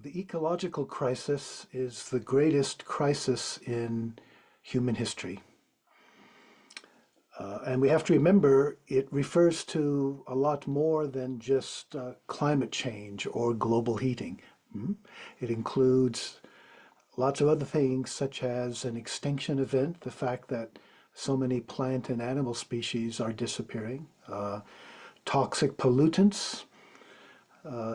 The ecological crisis is the greatest crisis in human history. And we have to remember it refers to a lot more than just climate change or global heating. It includes lots of other things, such as an extinction event, the fact that so many plant and animal species are disappearing, toxic pollutants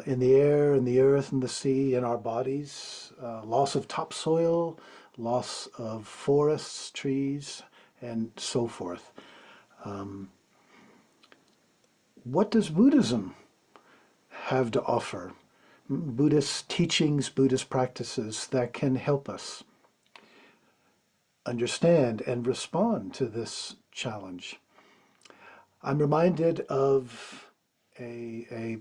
in the air, in the earth, in the sea, in our bodies, loss of topsoil, loss of forests, trees, and so forth. What does Buddhism have to offer? Buddhist teachings, Buddhist practices that can help us understand and respond to this challenge. I'm reminded of a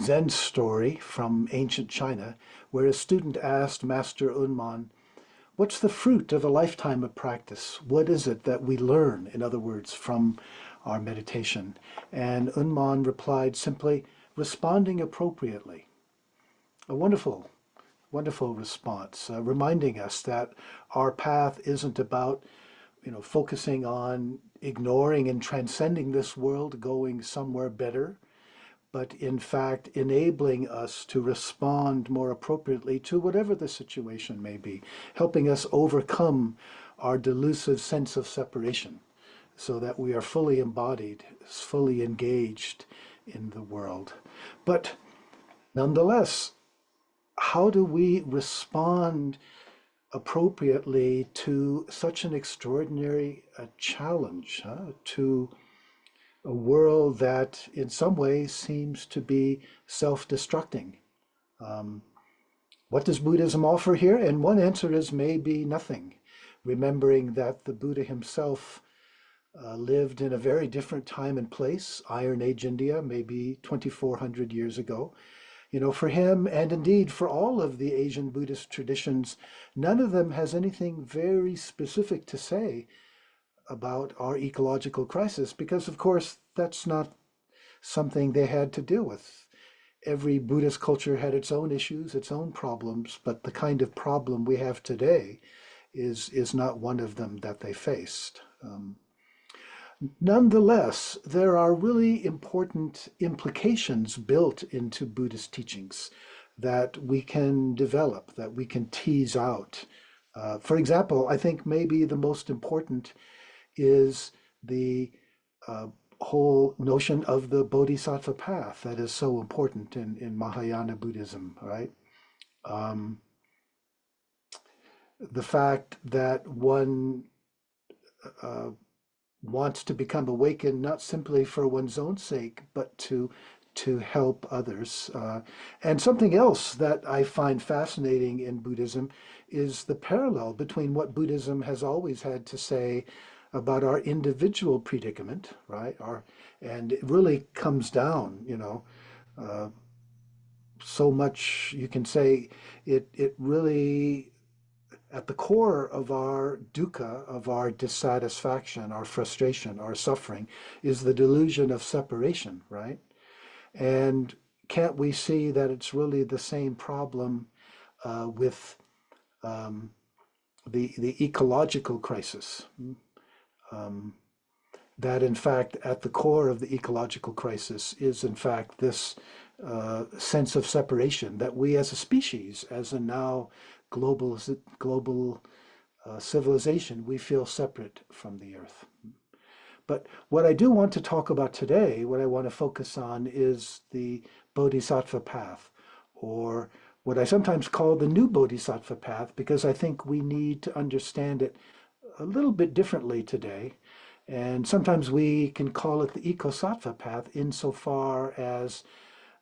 Zen story from ancient China where a student asked Master Unman, "What's the fruit of a lifetime of practice? What is it that we learn, in other words, from our meditation?" And Unman replied simply, "Responding appropriately." A wonderful, wonderful response, reminding us that our path isn't about, focusing on ignoring and transcending this world, going somewhere better, but in fact enabling us to respond more appropriately to whatever the situation may be, helping us overcome our delusive sense of separation so that we are fully embodied, fully engaged in the world. But nonetheless, how do we respond appropriately to such an extraordinary challenge, to a world that in some ways seems to be self-destructing? What does Buddhism offer here? And one answer is maybe nothing, remembering that the Buddha himself lived in a very different time and place, Iron Age India, maybe 2,400 years ago. For him, and indeed for all of the Asian Buddhist traditions, none of them has anything very specific to say about our ecological crisis, because of course that's not something they had to deal with. Every Buddhist culture had its own issues, its own problems, but the kind of problem we have today is not one of them that they faced. Nonetheless, there are really important implications built into Buddhist teachings that we can develop, that we can tease out. For example, I think maybe the most important is the whole notion of the bodhisattva path that is so important in Mahayana Buddhism, right? The fact that one wants to become awakened not simply for one's own sake, but to help others. And something else that I find fascinating in Buddhism is the parallel between what Buddhism has always had to say about our individual predicament, right? And it really comes down, so much you can say it really at the core of our dukkha, of our dissatisfaction, our frustration, our suffering, is the delusion of separation, right? And can't we see that it's really the same problem with the ecological crisis? That in fact, at the core of the ecological crisis is in fact this sense of separation that we as a species, as a now global civilization, we feel separate from the earth. But what I do want to talk about today, what I want to focus on, is the bodhisattva path, or what I sometimes call the new bodhisattva path, because I think we need to understand it a little bit differently today. And sometimes we can call it the Ecosattva path insofar as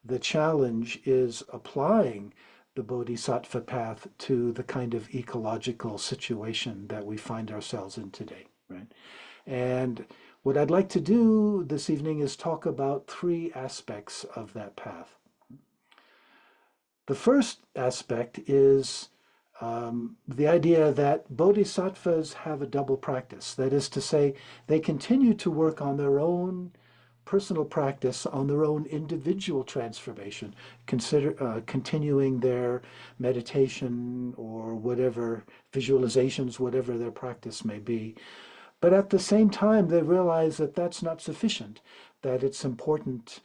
the challenge is applying the bodhisattva path to the kind of ecological situation that we find ourselves in today, right? And what I'd like to do this evening is talk about three aspects of that path. The first aspect is the idea that bodhisattvas have a double practice. That is to say, they continue to work on their own personal practice on their own individual transformation, continuing their meditation or whatever visualizations, whatever their practice may be. But at the same time, they realize that that's not sufficient, that it's important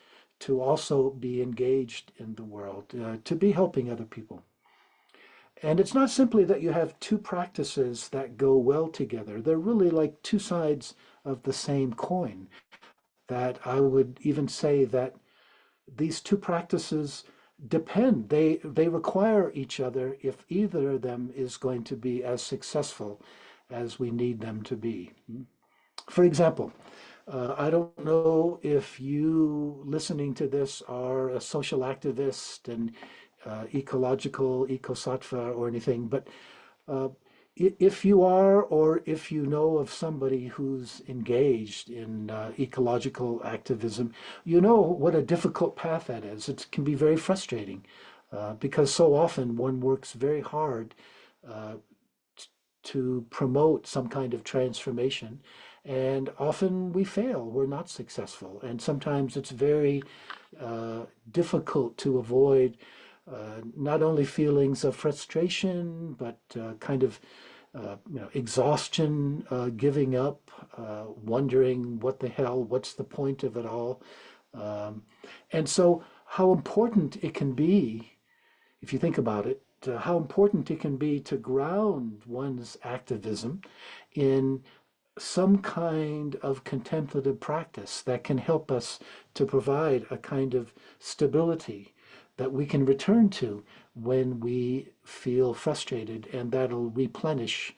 to also be engaged in the world, to be helping other people. And it's not simply that you have two practices that go well together. They're really like two sides of the same coin. That I would even say that these two practices depend. They require each other if either of them is going to be as successful as we need them to be. For example, I don't know if you listening to this are a social activist and ecological, ecosattva or anything, but uh, if you are, or if you know of somebody who's engaged in ecological activism, you know what a difficult path that is. It can be very frustrating because so often one works very hard uh, to promote some kind of transformation. And often we fail, we're not successful. And sometimes it's very difficult to avoid not only feelings of frustration, but kind of exhaustion, giving up, wondering what the hell, what's the point of it all. Um, and so, how important it can be, if you think about it, how important it can be to ground one's activism in some kind of contemplative practice that can help us to provide a kind of stability that we can return to when we feel frustrated, and that'll replenish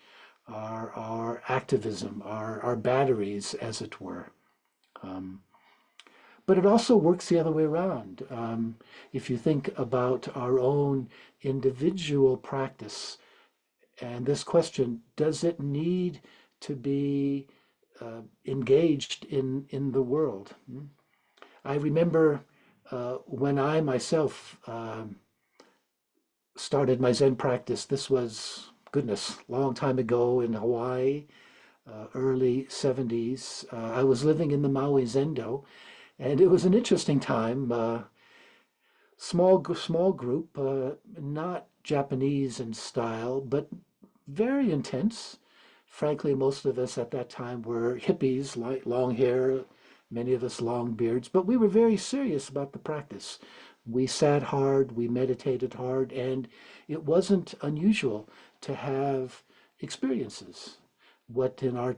our activism, our batteries, as it were. Um, but it also works the other way around. If you think about our own individual practice, and this question, does it need to be engaged in the world? I remember when I myself started my Zen practice, this was, goodness, a long time ago in Hawaii, early 70s. I was living in the Maui Zendo, and it was an interesting time. Small group, not Japanese in style, but very intense. Frankly, most of us at that time were hippies, like long hair, many of us long beards, but we were very serious about the practice. We sat hard, we meditated hard, and it wasn't unusual to have experiences, what in our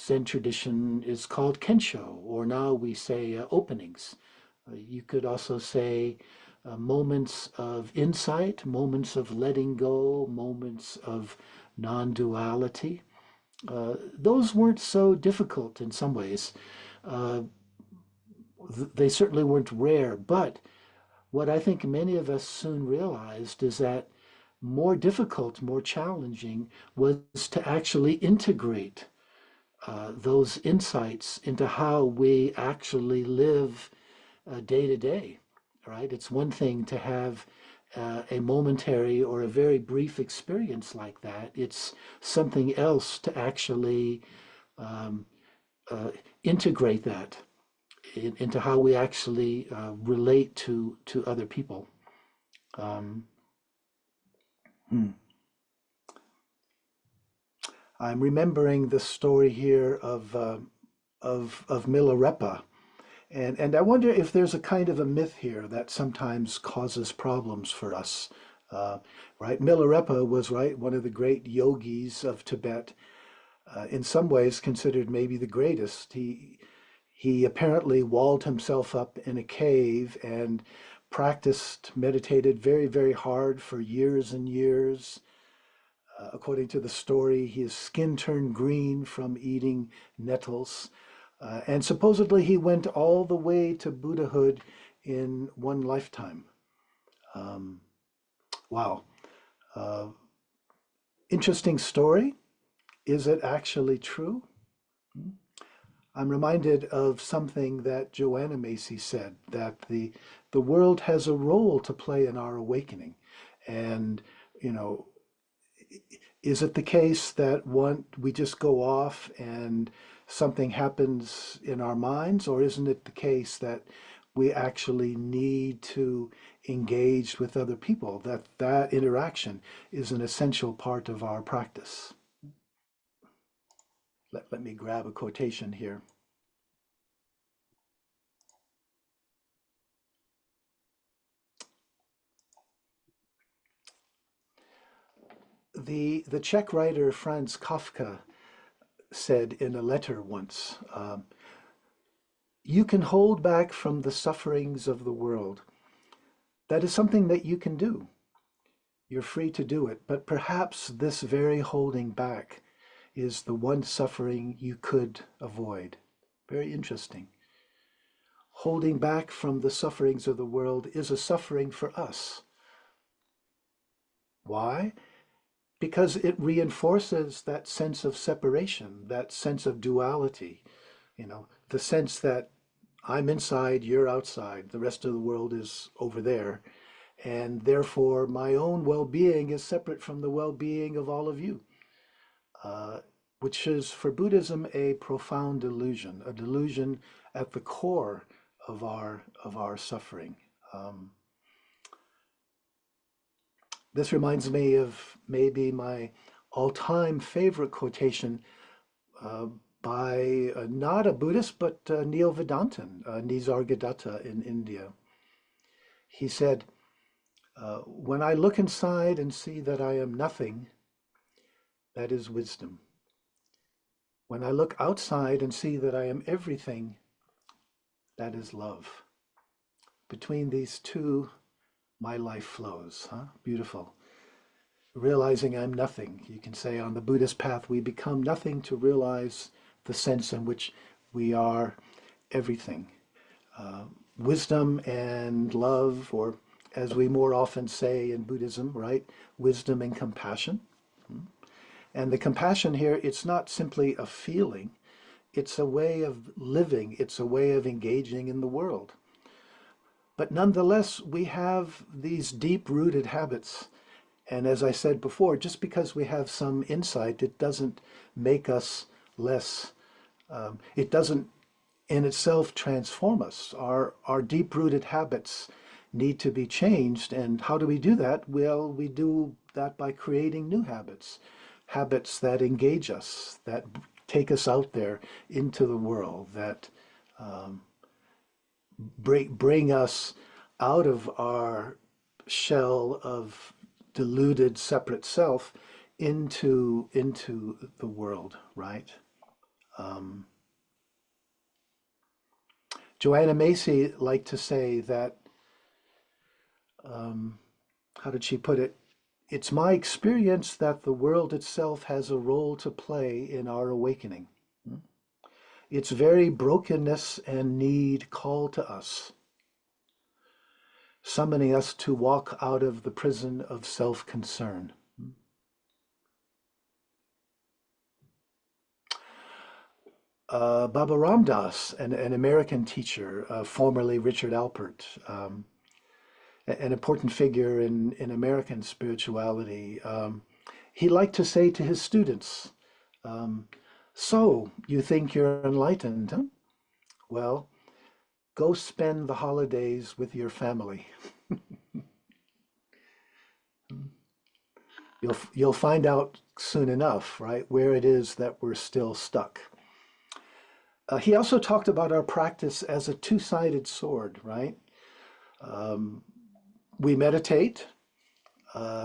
Zen tradition is called kensho, or now we say openings. You could also say moments of insight, moments of letting go, moments of non-duality. Those weren't so difficult in some ways. Uh, they certainly weren't rare, but what I think many of us soon realized is that more difficult, more challenging was to actually integrate those insights into how we actually live day to day, right? It's one thing to have a momentary or a very brief experience like that. It's something else to actually um, uh, integrate that into how we actually relate to other people. Um, hmm. I'm remembering the story here of Milarepa, and I wonder if there's a kind of a myth here that sometimes causes problems for us. Uh, right, Milarepa was right one of the great yogis of Tibet. In some ways, considered maybe the greatest. He apparently walled himself up in a cave and practiced, meditated very, very hard for years and years. According to the story, his skin turned green from eating nettles. And supposedly he went all the way to Buddhahood in one lifetime. Um, wow. Uh, Interesting story. Is it actually true? I'm reminded of something that Joanna Macy said, that the world has a role to play in our awakening. And, you know, is it the case that one we just go off and something happens in our minds, or isn't it the case that we actually need to engage with other people, that that interaction is an essential part of our practice? Let me grab a quotation here. The Czech writer Franz Kafka said in a letter once, you can hold back from the sufferings of the world. That is something that you can do. You're free to do it, but perhaps this very holding back is the one suffering you could avoid. Very interesting. Holding back from the sufferings of the world is a suffering for us. Why? Because it reinforces that sense of separation, that sense of duality, the sense that I'm inside, you're outside, the rest of the world is over there, and therefore my own well-being is separate from the well-being of all of you, which is for Buddhism a profound delusion, a delusion at the core of our suffering. This reminds me of maybe my all-time favorite quotation uh, by not a Buddhist, but Neo-Vedantin, Nisargadatta in India. He said, when I look inside and see that I am nothing, that is wisdom. When I look outside and see that I am everything, that is love. Between these two, my life flows. Huh? Beautiful. Realizing I'm nothing. You can say on the Buddhist path, we become nothing to realize the sense in which we are everything. Wisdom and love, or as we more often say in Buddhism, right? Wisdom and compassion. And the compassion here, it's not simply a feeling, it's a way of living, it's a way of engaging in the world. But nonetheless, we have these deep-rooted habits. And as I said before, just because we have some insight, it doesn't make us less, it doesn't in itself transform us. Our deep-rooted habits need to be changed. And how do we do that? Well, we do that by creating new habits, habits that engage us, that take us out there into the world, that bring us out of our shell of deluded separate self into the world, right? Joanna Macy liked to say that, how did she put it? It's my experience that the world itself has a role to play in our awakening. Its very brokenness and need call to us, summoning us to walk out of the prison of self-concern. Baba Ram Dass, an American teacher, formerly Richard Alpert, an important figure in American spirituality, he liked to say to his students, so you think you're enlightened, huh? Well, go spend the holidays with your family. You'll find out soon enough, right, where it is that we're still stuck. He also talked about our practice as a two-sided sword, right? We meditate,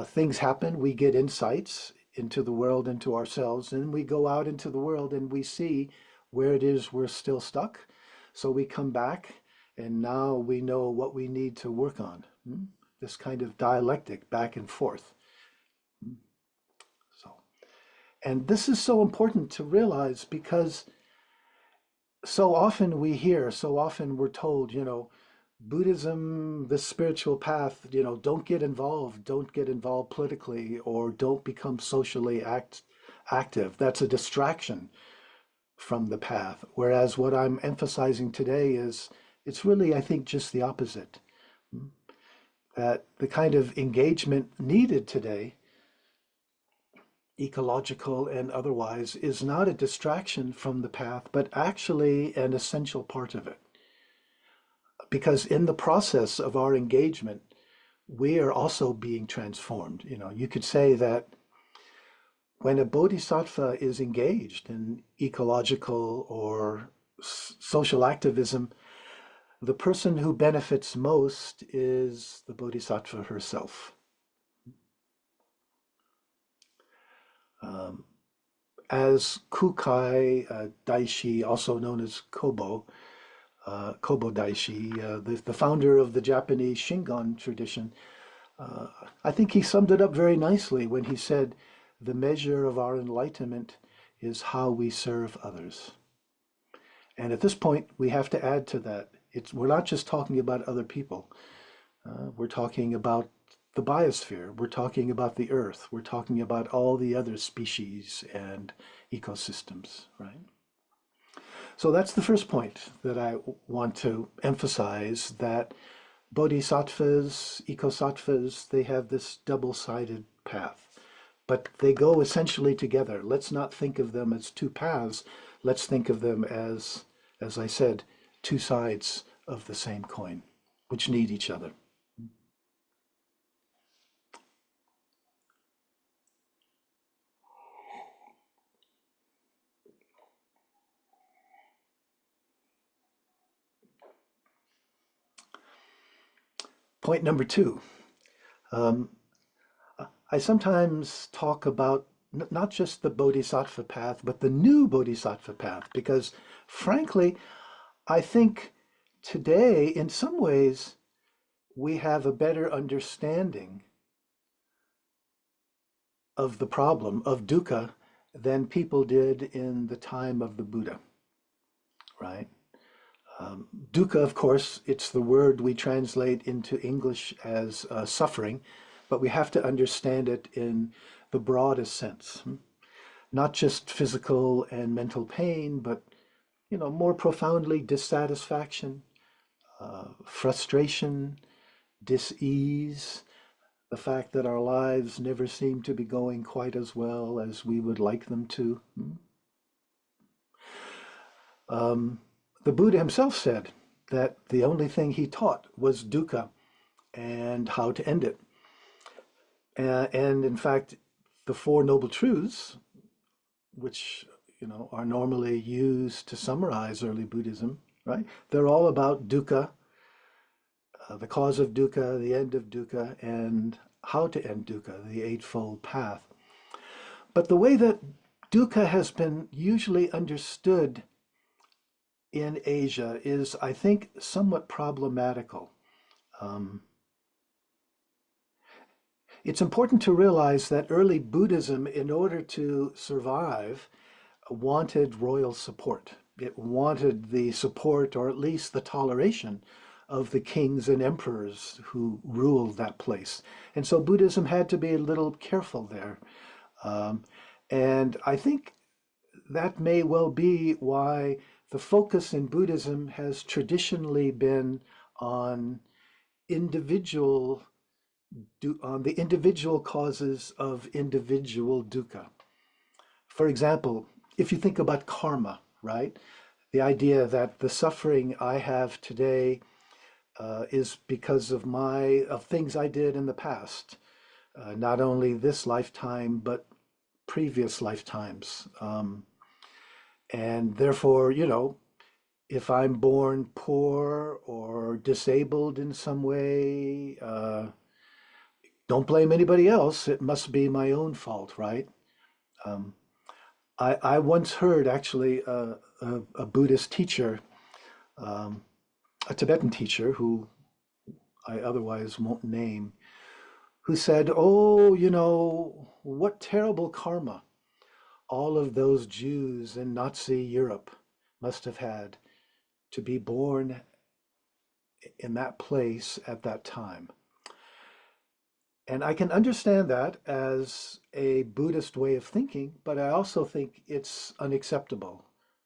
things happen, we get insights into the world, into ourselves, and we go out into the world and we see where it is we're still stuck. So we come back and now we know what we need to work on. This kind of dialectic back and forth. So, and this is so important to realize because so often we hear, so often we're told, Buddhism, the spiritual path, don't get involved politically, or don't become socially active. That's a distraction from the path. Whereas what I'm emphasizing today is, it's really, I think, just the opposite. That the kind of engagement needed today ecological and otherwise, is not a distraction from the path, but actually an essential part of it. Because in the process of our engagement, we are also being transformed. You know, you could say that when a bodhisattva is engaged in ecological or social activism, the person who benefits most is the bodhisattva herself. Um, as Kukai Daishi, also known as Kobo Daishi, the founder of the Japanese Shingon tradition, I think he summed it up very nicely when he said, the measure of our enlightenment is how we serve others. And at this point, we have to add to that. We're not just talking about other people. We're talking about the biosphere. We're talking about the earth. We're talking about all the other species and ecosystems, right? So that's the first point that I want to emphasize, that bodhisattvas, ecosattvas, they have this double-sided path, but they go essentially together. Let's not think of them as two paths. Let's think of them as I said, two sides of the same coin, which need each other. Point number two. Um, I sometimes talk about not just the bodhisattva path, but the new bodhisattva path, because frankly, I think today, in some ways, we have a better understanding of the problem of dukkha than people did in the time of the Buddha, right? Dukkha, of course, it's the word we translate into English as suffering, but we have to understand it in the broadest sense. Not just physical and mental pain, but more profoundly dissatisfaction, frustration, dis-ease, the fact that our lives never seem to be going quite as well as we would like them to. The Buddha himself said that the only thing he taught was dukkha and how to end it. And in fact, the Four Noble Truths, which are normally used to summarize early Buddhism, right? They're all about dukkha, the cause of dukkha, the end of dukkha, and how to end dukkha, the Eightfold Path. But the way that dukkha has been usually understood in Asia is, I think, somewhat problematical. It's important to realize that early Buddhism, in order to survive, wanted royal support. It wanted the support, or at least the toleration, of the kings and emperors who ruled that place. And so Buddhism had to be a little careful there. And I think that may well be why the focus in Buddhism has traditionally been on individual on the individual causes of individual dukkha. For example, if you think about karma, right? The idea that the suffering I have today is because of things I did in the past, not only this lifetime but previous lifetimes, and therefore, if I'm born poor or disabled in some way, don't blame anybody else. It must be my own fault, right? Um, I once heard actually a Buddhist teacher, um, a Tibetan teacher who I otherwise won't name, who said, "Oh, what terrible karma all of those Jews in Nazi Europe must have had to be born in that place at that time." And I can understand that as a Buddhist way of thinking, but I also think it's unacceptable,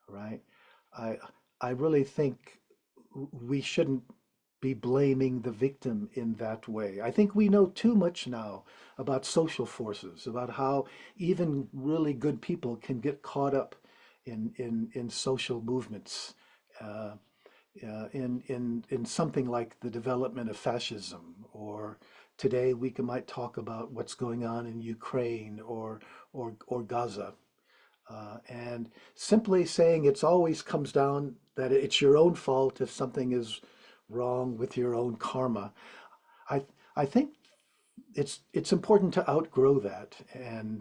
right? I I really think we shouldn't be blaming the victim in that way. I think we know too much now about social forces, about how even really good people can get caught up in social movements, uh, in something like the development of fascism, or today we might talk about what's going on in Ukraine or Gaza. And simply saying it's always comes down that it's your own fault if something is wrong with your own karma. I I think it's important to outgrow that. And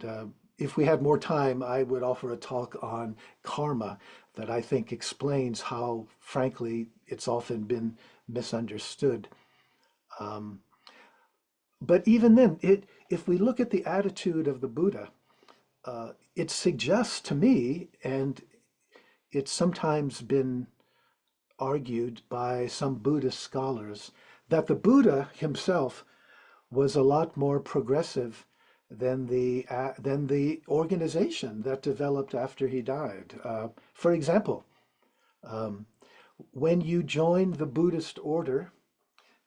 if we had more time, I would offer a talk on karma that I think explains how, frankly, it's often been misunderstood. Um, but even then, if we look at the attitude of the Buddha, it suggests to me, and it's sometimes been argued by some Buddhist scholars, that the Buddha himself was a lot more progressive than the organization that developed after he died. For example, um, when you joined the Buddhist order,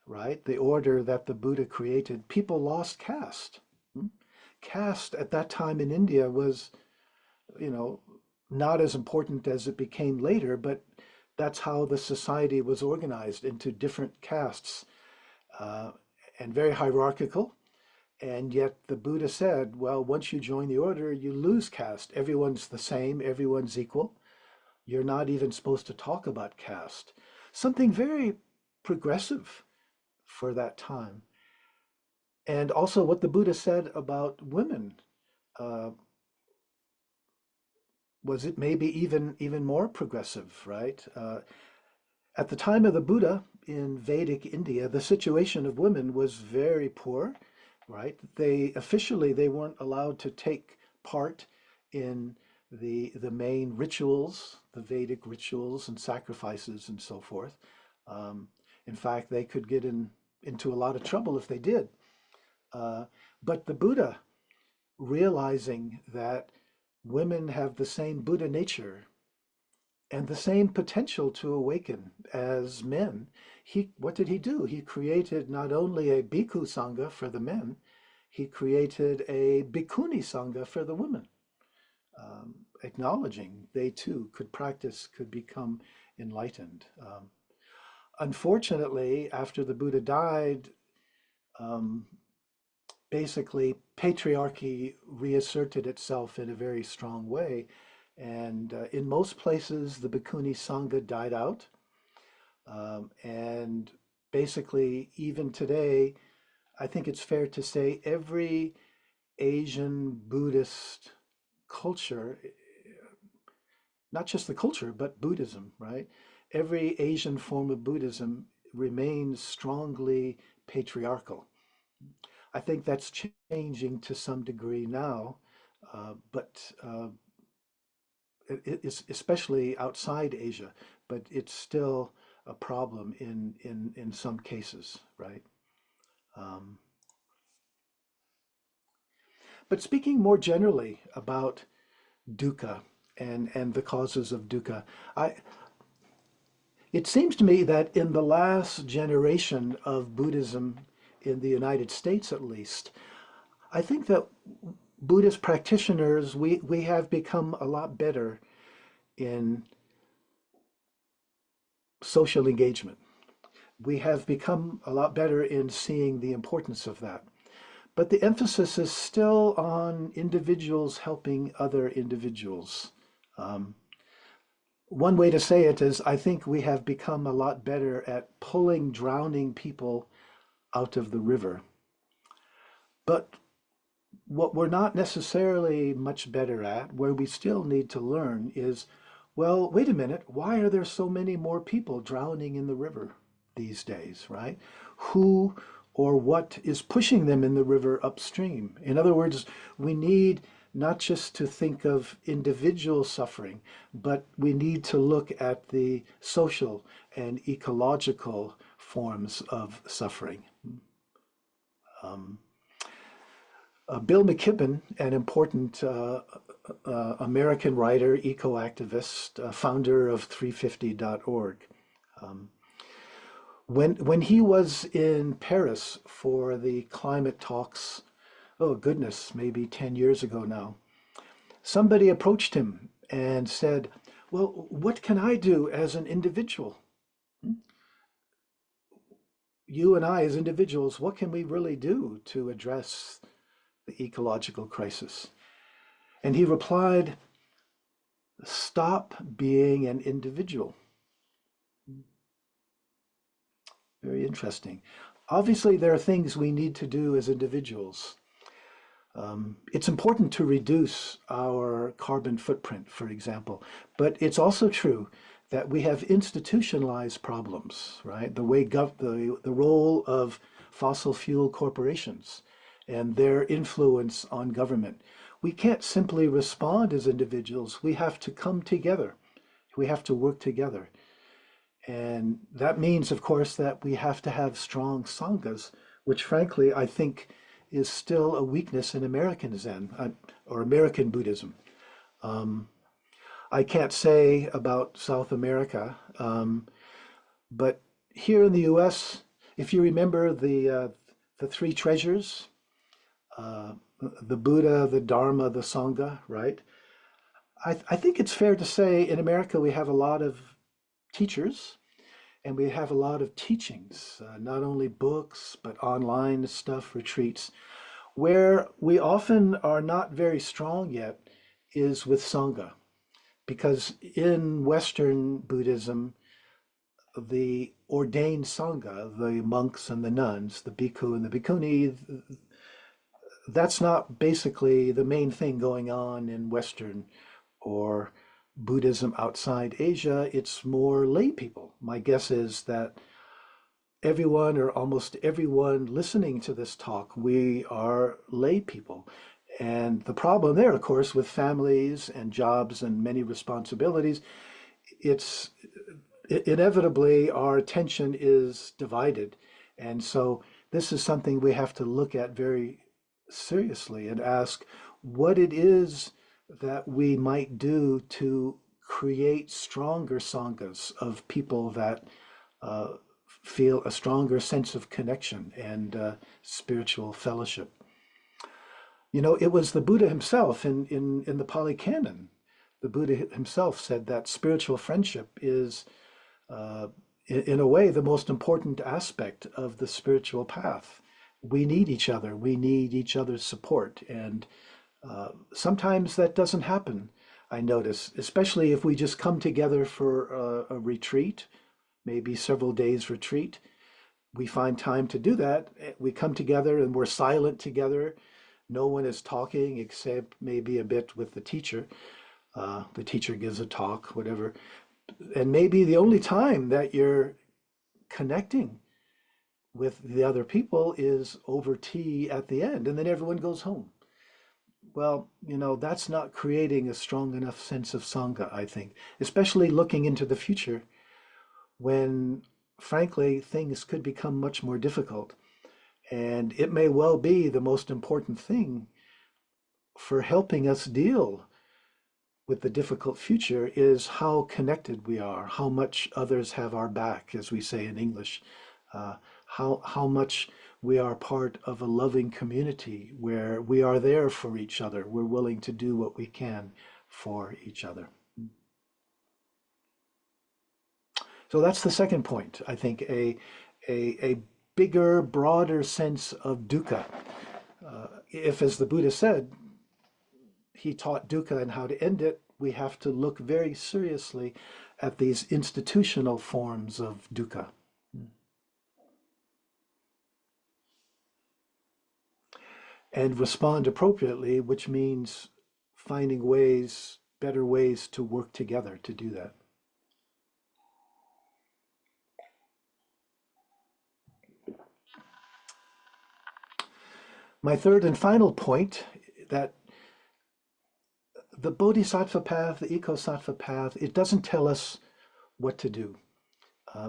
right, the order that the Buddha created, people lost caste. Hmm? Caste at that time in India was, you know, not as important as it became later, but that's how the society was organized into different castes, uh, and very hierarchical. And yet the Buddha said, well, once you join the order, you lose caste. Everyone's the same, everyone's equal. You're not even supposed to talk about caste. Something very progressive for that time. And also what the Buddha said about women, uh, was it maybe even more progressive, right? At the time of the Buddha in Vedic India, the situation of women was very poor, right? They weren't allowed to take part in the main rituals, the Vedic rituals and sacrifices and so forth. Um, in fact, they could get into a lot of trouble if they did. Uh, but the Buddha, realizing that women have the same Buddha nature and the same potential to awaken as men, what did he do? He created not only a bhikkhu sangha for the men, he created a bhikkhuni sangha for the women, acknowledging they too could practice, could become enlightened. Unfortunately, after the Buddha died, um, basically patriarchy reasserted itself in a very strong way. And in most places, the Bhikkhuni Sangha died out. And basically, even today, I think it's fair to say every Asian Buddhist culture, not just the culture, but Buddhism, right? Every Asian form of Buddhism remains strongly patriarchal. I think that's changing to some degree now, but it's especially outside Asia, but it's still a problem in some cases, right? Um, but speaking more generally about dukkha and the causes of dukkha, I it seems to me that in the last generation of Buddhism in the United States, at least, I think that Buddhist practitioners, we have become a lot better in social engagement. We have become a lot better in seeing the importance of that. But the emphasis is still on individuals helping other individuals. Um, One way to say it is I think we have become a lot better at pulling drowning people out of the river. But what we're not necessarily much better at, where we still need to learn, is well, wait a minute, why are there so many more people drowning in the river these days, right? Who or what is pushing them in the river upstream? In other words, we need not just to think of individual suffering, but we need to look at the social and ecological forms of suffering. Um, Bill McKibben, an important American writer, eco-activist, founder of 350.org, um, When he was in Paris for the climate talks, oh goodness, maybe 10 years ago now, somebody approached him and said, "Well, what can I do as an individual? You and I as individuals, what can we really do to address the ecological crisis?" And he replied, "Stop being an individual." Very interesting. Obviously, there are things we need to do as individuals. It's important to reduce our carbon footprint, for example, but it's also true that we have institutionalized problems, right? The role of fossil fuel corporations and their influence on government. We can't simply respond as individuals. We have to come together. We have to work together. And that means, of course, that we have to have strong sanghas, which frankly, I think is still a weakness in American Zen or American Buddhism. I can't say about South America, but here in the US, if you remember the three treasures, uh, the Buddha, the Dharma, the Sangha, right? I think it's fair to say in America we have a lot of teachers and we have a lot of teachings, not only books, but online stuff, retreats. Where we often are not very strong yet is with Sangha, because in Western Buddhism, the ordained Sangha, the monks and the nuns, the bhikkhu and the bhikkhuni, that's not basically the main thing going on in Western or Buddhism outside Asia. It's more lay people. My guess is that everyone or almost everyone listening to this talk, we are lay people. And the problem there, of course, with families and jobs and many responsibilities, it's inevitably our attention is divided. And so this is something we have to look at very seriously and ask what it is that we might do to create stronger sanghas of people that uh, feel a stronger sense of connection and spiritual fellowship. You know, it was the Buddha himself in the Pali Canon. The Buddha himself said that spiritual friendship is, uh, in a way, the most important aspect of the spiritual path. We need each other. We need each other's support. And sometimes that doesn't happen, I notice, especially if we just come together for a retreat, maybe several days retreat. We find time to do that. We come together and we're silent together. No one is talking except maybe a bit with the teacher. The teacher gives a talk, whatever. And maybe the only time that you're connecting with the other people is over tea at the end, and then everyone goes home. Well, you know, that's not creating a strong enough sense of Sangha, I think, especially looking into the future when, frankly, things could become much more difficult. And it may well be the most important thing for helping us deal with the difficult future is how connected we are, how much others have our back, as we say in English, uh, how much we are part of a loving community where we are there for each other. We're willing to do what we can for each other. So that's the second point. I think a bigger, broader sense of dukkha. If, as the Buddha said, he taught dukkha and how to end it, we have to look very seriously at these institutional forms of dukkha. And respond appropriately, which means finding ways, better ways to work together to do that. My third and final point that the bodhisattva path, the ecosattva path, it doesn't tell us what to do,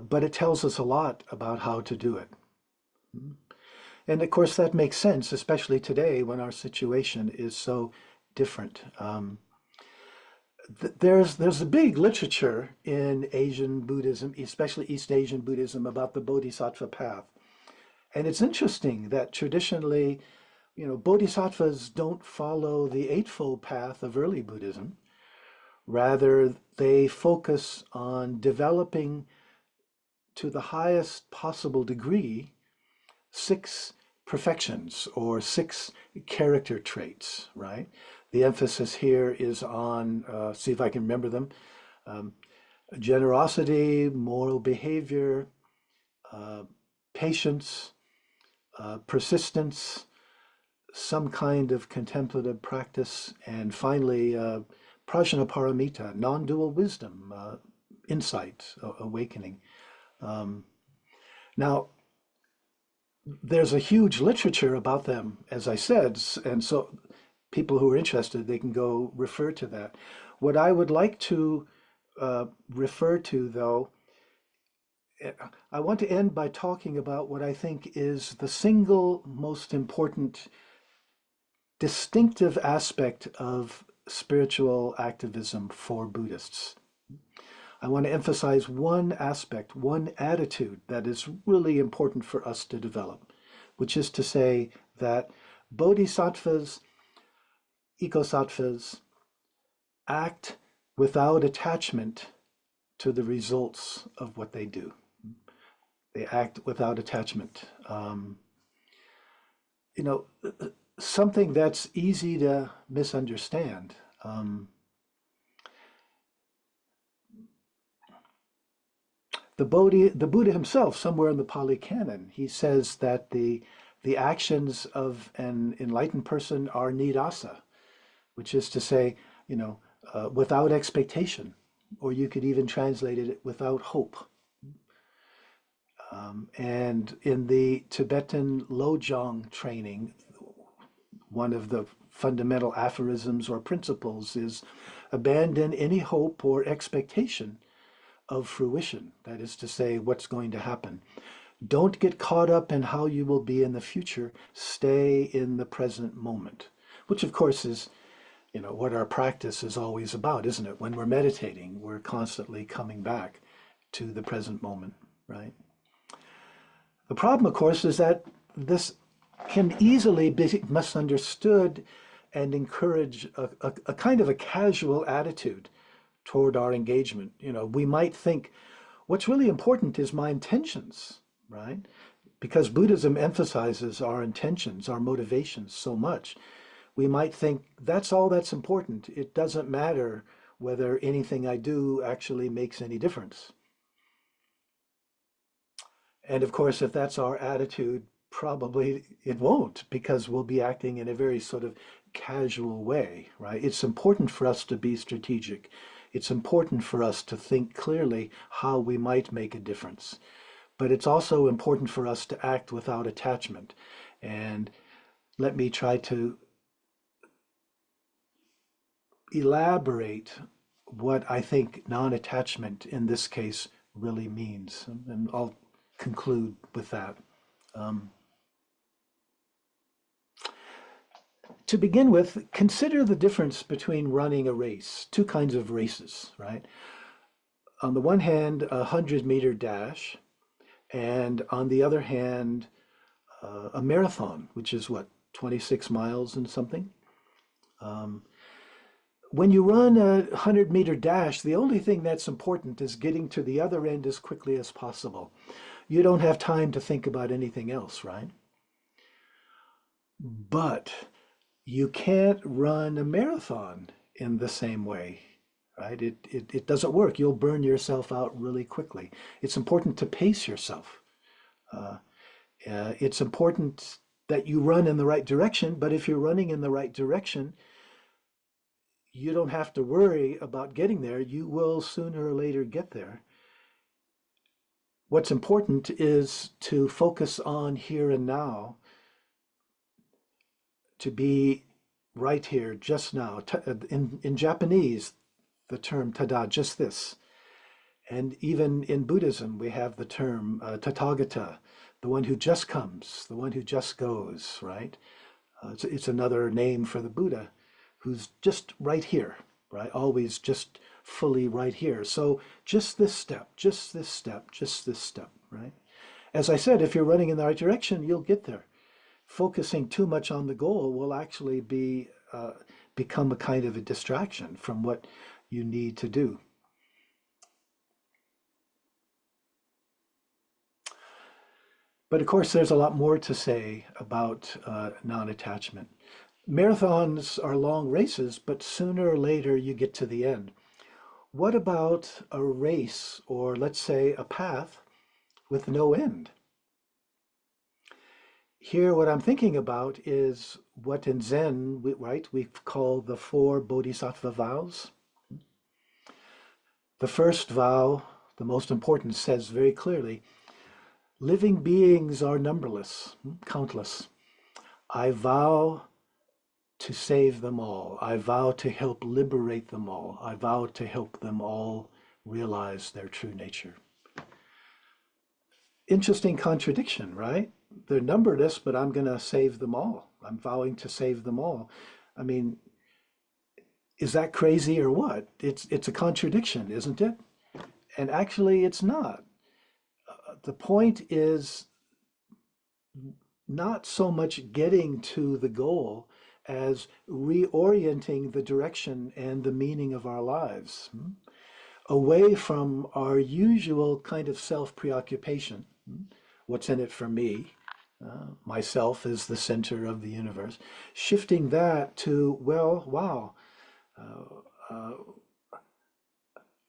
but it tells us a lot about how to do it. And of course, that makes sense, especially today when our situation is so different. There's a big literature in Asian Buddhism, especially East Asian Buddhism, about the bodhisattva path. And it's interesting that traditionally, bodhisattvas don't follow the Eightfold Path of early Buddhism. Rather, they focus on developing to the highest possible degree six perfections or six character traits, right? The emphasis here is on, see if I can remember them, um, generosity, moral behavior, uh, patience, persistence, some kind of contemplative practice, and finally, prajnaparamita, non-dual wisdom, insight, awakening. Um, Now, there's a huge literature about them, as I said, and so people who are interested, they can go refer to that. What I would like to refer to, though, I want to end by talking about what I think is the single most important distinctive aspect of spiritual activism for Buddhists. I want to emphasize one aspect, one attitude that is really important for us to develop, which is to say that bodhisattvas, ecosattvas act without attachment to the results of what they do. They act without attachment. You know, something that's easy to misunderstand. The Buddha himself, somewhere in the Pali Canon, he says that the actions of an enlightened person are nidasa, which is to say, without expectation, or you could even translate it without hope. And in the Tibetan Lojong training, one of the fundamental aphorisms or principles is abandon any hope or expectation of fruition. That is to say, what's going to happen. Don't get caught up in how you will be in the future. Stay in the present moment, which of course is, what our practice is always about, isn't it? When we're meditating, we're constantly coming back to the present moment, right? The problem, of course, is that this can easily be misunderstood and encourage a kind of a casual attitude toward our engagement. We might think what's really important is my intentions, right? Because Buddhism emphasizes our intentions, our motivations so much. We might think that's all that's important. It doesn't matter whether anything I do actually makes any difference. And of course, if that's our attitude, probably it won't, because we'll be acting in a very sort of casual way, right? It's important for us to be strategic. It's important for us to think clearly how we might make a difference. But it's also important for us to act without attachment. And let me try to elaborate what I think non-attachment in this case really means. And I'll conclude with that. Um, to begin with, consider the difference between running a race, two kinds of races, right? On the one hand, a 100-meter dash, and on the other hand, a marathon, which is what, 26 miles and something? Um, when you run a 100-meter dash, the only thing that's important is getting to the other end as quickly as possible. You don't have time to think about anything else, right? But you can't run a marathon in the same way, right? It doesn't work. You'll burn yourself out really quickly. It's important to pace yourself. Uh, it's important that you run in the right direction, but if you're running in the right direction, you don't have to worry about getting there. You will sooner or later get there. What's important is to focus on here and now, to be right here, just now. In Japanese, the term tada, just this. And even in Buddhism, we have the term tathagata, the one who just comes, the one who just goes, right? It's another name for the Buddha, who's just right here, right? Always just fully right here. So just this step, just this step, just this step, right? As I said, if you're running in the right direction, you'll get there. Focusing too much on the goal will actually become a kind of a distraction from what you need to do. But of course, there's a lot more to say about non-attachment. Marathons are long races, but sooner or later you get to the end. What about a race, or let's say a path with no end? Here, what I'm thinking about is what in Zen, right, we call the four bodhisattva vows. The first vow, the most important, says very clearly, living beings are numberless, countless. I vow to save them all. I vow to help liberate them all. I vow to help them all realize their true nature. Interesting contradiction, right? They're numberless, but I'm going to save them all. I'm vowing to save them all. I mean, is that crazy or what? It's a contradiction, isn't it? And actually, it's not. The point is not so much getting to the goal as reorienting the direction and the meaning of our lives away from our usual kind of self-preoccupation. What's in it for me? Myself is the center of the universe. Shifting that to, well, wow,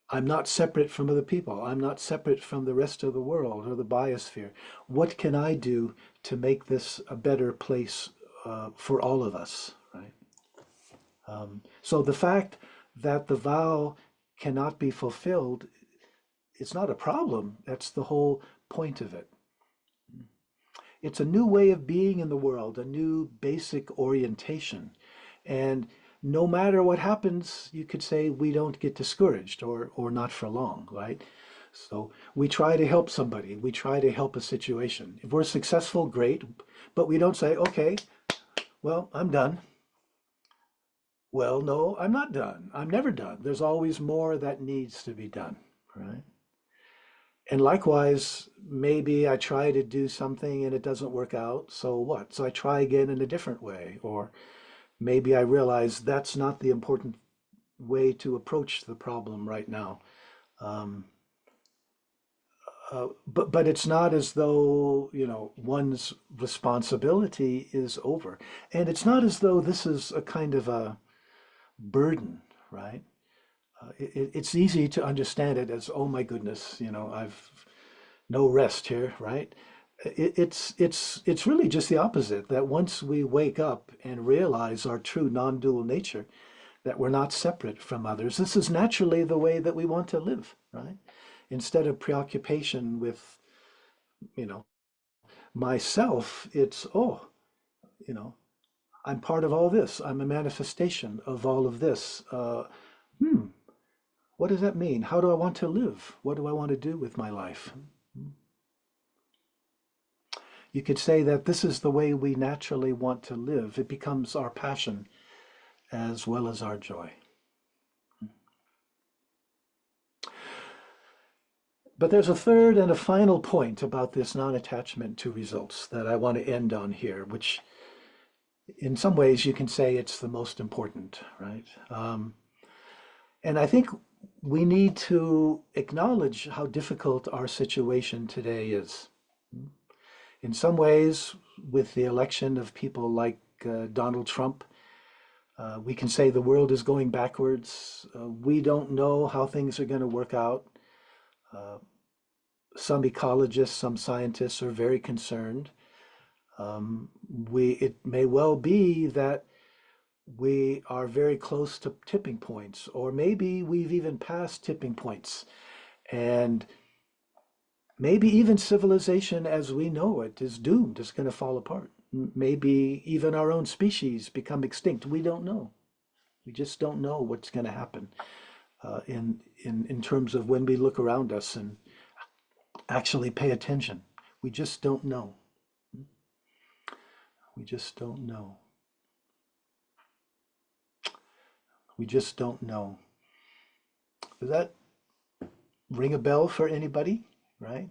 I'm not separate from other people. I'm not separate from the rest of the world or the biosphere. What can I do to make this a better place for all of us, right? So the fact that the vow cannot be fulfilled, it's not a problem. That's the whole point of it. It's a new way of being in the world, a new basic orientation. And no matter what happens, you could say we don't get discouraged or not for long, right? So we try to help somebody. We try to help a situation. If we're successful, great. But we don't say, okay, well, I'm done. Well, no, I'm not done. I'm never done. There's always more that needs to be done, right? And likewise, maybe I try to do something and it doesn't work out. So what? So I try again in a different way. Or maybe I realize that's not the important way to approach the problem right now. Um, but it's not as though, one's responsibility is over. And it's not as though this is a kind of a burden, right? It's easy to understand it as, oh my goodness, I've no rest here, right? It's really just the opposite, that once we wake up and realize our true non-dual nature, that we're not separate from others, this is naturally the way that we want to live, right? Instead of preoccupation with, you know, myself, it's, oh, you know, I'm part of all this. I'm a manifestation of all of this. Hmm, what does that mean? How do I want to live? What do I want to do with my life? You could say that this is the way we naturally want to live. It becomes our passion as well as our joy. But there's a third and a final point about this non-attachment to results that I want to end on here, which in some ways you can say it's the most important, right? And I think we need to acknowledge how difficult our situation today is. In some ways, with the election of people like Donald Trump, we can say the world is going backwards. We don't know how things are going to work out. Some ecologists, some scientists are very concerned. It may well be that we are very close to tipping points, or maybe we've even passed tipping points. And maybe even civilization as we know it is doomed, it's going to fall apart. Maybe even our own species become extinct. We don't know. We just don't know what's going to happen in terms of when we look around us and actually pay attention. We just don't know. We just don't know. We just don't know. Does that ring a bell for anybody? Right?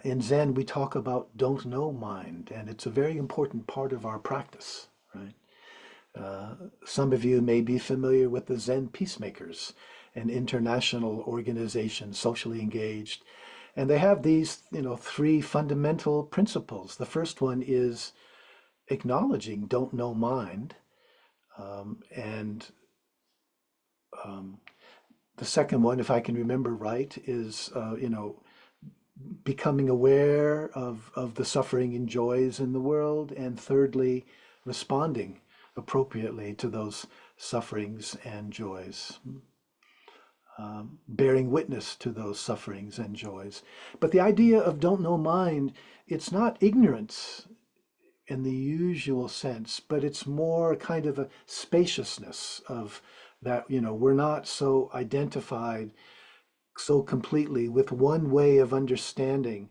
In Zen, we talk about don't know mind, and it's a very important part of our practice. Right? Some of you may be familiar with the Zen Peacemakers, an international organization, socially engaged, and they have these, three fundamental principles. The first one is acknowledging don't know mind, and the second one, if I can remember right, is becoming aware of the suffering and joys in the world, and thirdly, responding appropriately to those sufferings and joys, bearing witness to those sufferings and joys. But the idea of don't know mind, it's not ignorance in the usual sense, but it's more kind of a spaciousness of that, we're not so identified so completely with one way of understanding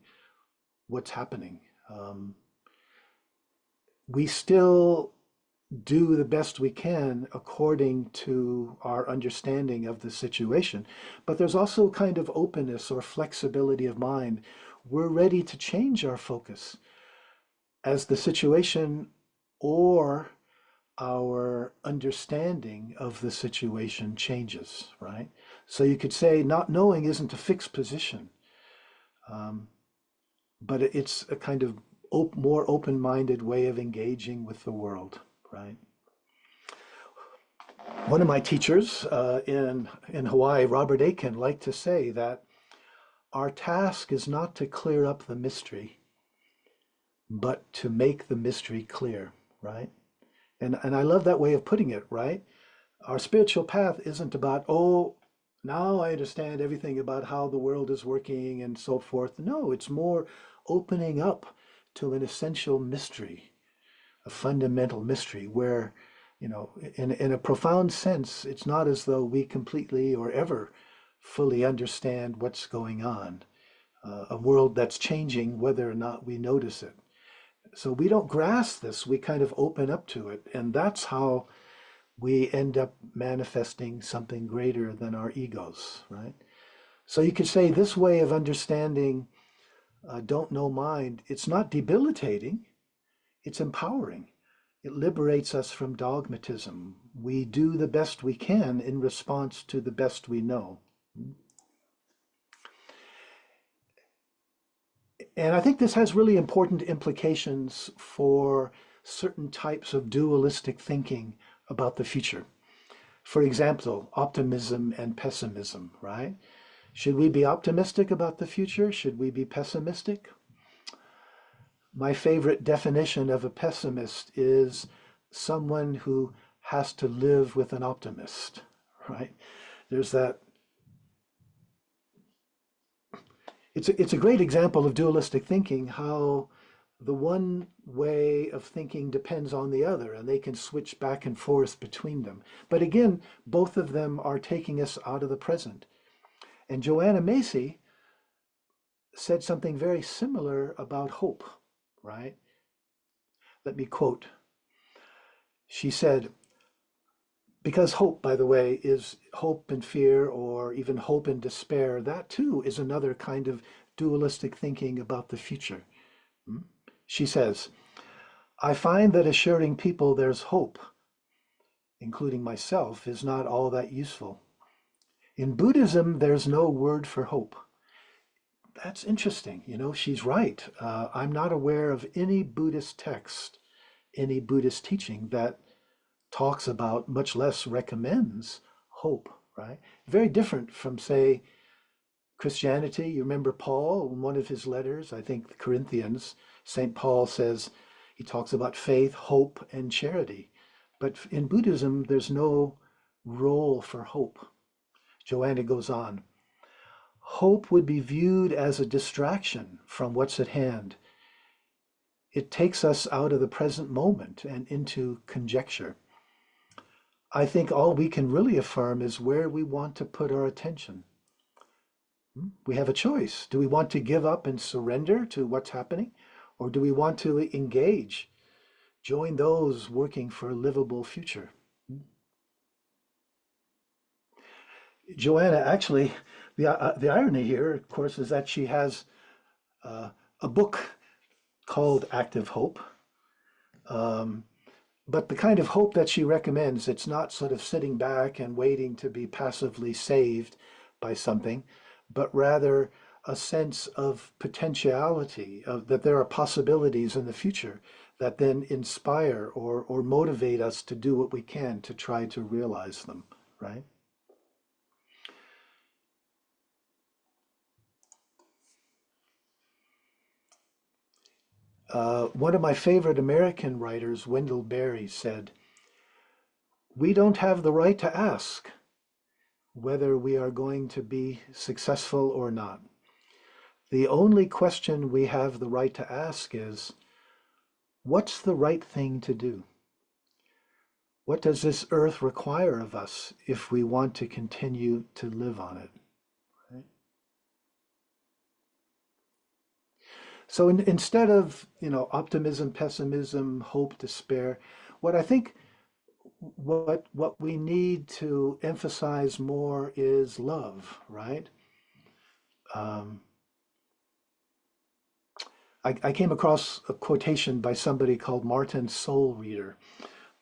what's happening. We still do the best we can according to our understanding of the situation, but there's also kind of openness or flexibility of mind. We're ready to change our focus as the situation or our understanding of the situation changes, right? So you could say not knowing isn't a fixed position, but it's a kind of more open-minded way of engaging with the world, right? One of my teachers in Hawaii, Robert Aiken, liked to say that our task is not to clear up the mystery, but to make the mystery clear, right? And I love that way of putting it, right? Our spiritual path isn't about, oh, now I understand everything about how the world is working and so forth. No, it's more opening up to an essential mystery, a fundamental mystery where, in a profound sense, it's not as though we completely or ever fully understand what's going on. A world that's changing whether or not we notice it. So we don't grasp this, we kind of open up to it. And that's how we end up manifesting something greater than our egos, right? So you could say this way of understanding don't know mind, it's not debilitating, it's empowering. It liberates us from dogmatism. We do the best we can in response to the best we know. And I think this has really important implications for certain types of dualistic thinking about the future. For example, optimism and pessimism, right? Should we be optimistic about the future? Should we be pessimistic? My favorite definition of a pessimist is someone who has to live with an optimist, right? There's that. It's a great example of dualistic thinking, how the one way of thinking depends on the other, and they can switch back and forth between them. But again, both of them are taking us out of the present. And Joanna Macy said something very similar about hope, right? Let me quote. She said, because hope, by the way, is hope and fear, or even hope and despair, that too is another kind of dualistic thinking about the future. She says, I find that assuring people there's hope, including myself, is not all that useful. In Buddhism, there's no word for hope. That's interesting. She's right. I'm not aware of any Buddhist text, any Buddhist teaching that talks about, much less recommends, hope, right? Very different from, say, Christianity. You remember Paul, in one of his letters, I think the Corinthians, St. Paul says, he talks about faith, hope, and charity. But in Buddhism, there's no role for hope. Joanna goes on, hope would be viewed as a distraction from what's at hand. It takes us out of the present moment and into conjecture. I think all we can really affirm is where we want to put our attention. We have a choice. Do we want to give up and surrender to what's happening? Or do we want to engage, join those working for a livable future? Joanna, actually, the irony here, of course, is that she has uh, a book called Active Hope. Um, but the kind of hope that she recommends, it's not sort of sitting back and waiting to be passively saved by something, but rather a sense of potentiality, of that there are possibilities in the future that then inspire or motivate us to do what we can to try to realize them, right? One of my favorite American writers, Wendell Berry, said, "We don't have the right to ask whether we are going to be successful or not. The only question we have the right to ask is, what's the right thing to do? What does this earth require of us if we want to continue to live on it?" Right? So instead of, optimism, pessimism, hope, despair, what I think what we need to emphasize more is love, right? Um, I came across a quotation by somebody called Martin Soul Reader.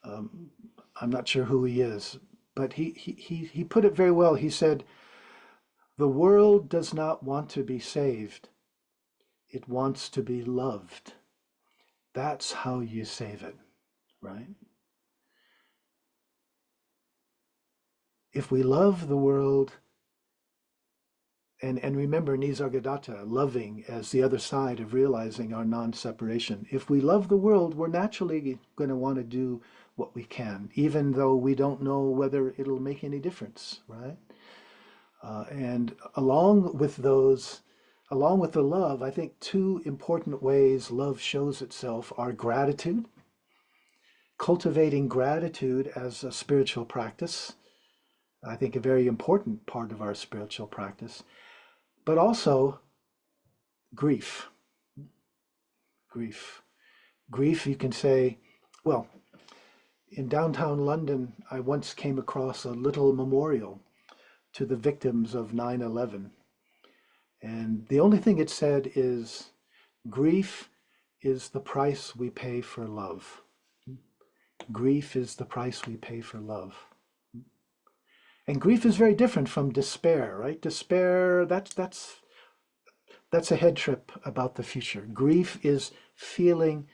Um, I'm not sure who he is, but he put it very well. He said, "The world does not want to be saved. It wants to be loved. That's how you save it," right? If we love the world, and remember Nisargadatta, loving as the other side of realizing our non-separation. If we love the world, we're naturally going to want to do what we can, even though we don't know whether it'll make any difference, right? And along with the love, I think two important ways love shows itself are gratitude, cultivating gratitude as a spiritual practice. I think a very important part of our spiritual practice, but also grief. Grief. Grief, you can say, well, in downtown London, I once came across a little memorial to the victims of 9/11. And the only thing it said is, grief is the price we pay for love. Grief is the price we pay for love. And grief is very different from despair, right? Despair, that's a head trip about the future. Grief is feeling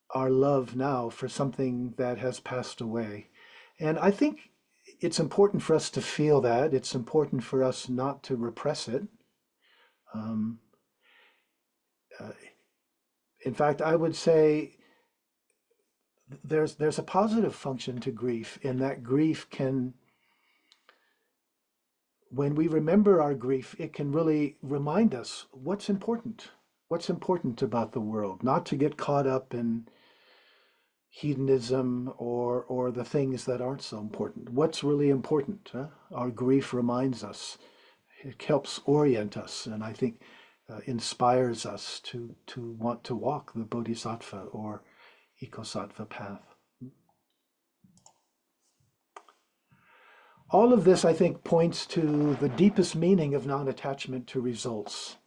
our love now for something that has passed away. And I think it's important for us to feel that. It's important for us not to repress it. Um, uh, in fact, I would say there's a positive function to grief in that grief can, when we remember our grief, it can really remind us what's important about the world, not to get caught up in hedonism or the things that aren't so important. What's really important? Huh? Our grief reminds us. It helps orient us, and I think inspires us to want to walk the bodhisattva or ecosattva path. All of this, I think, points to the deepest meaning of non-attachment to results,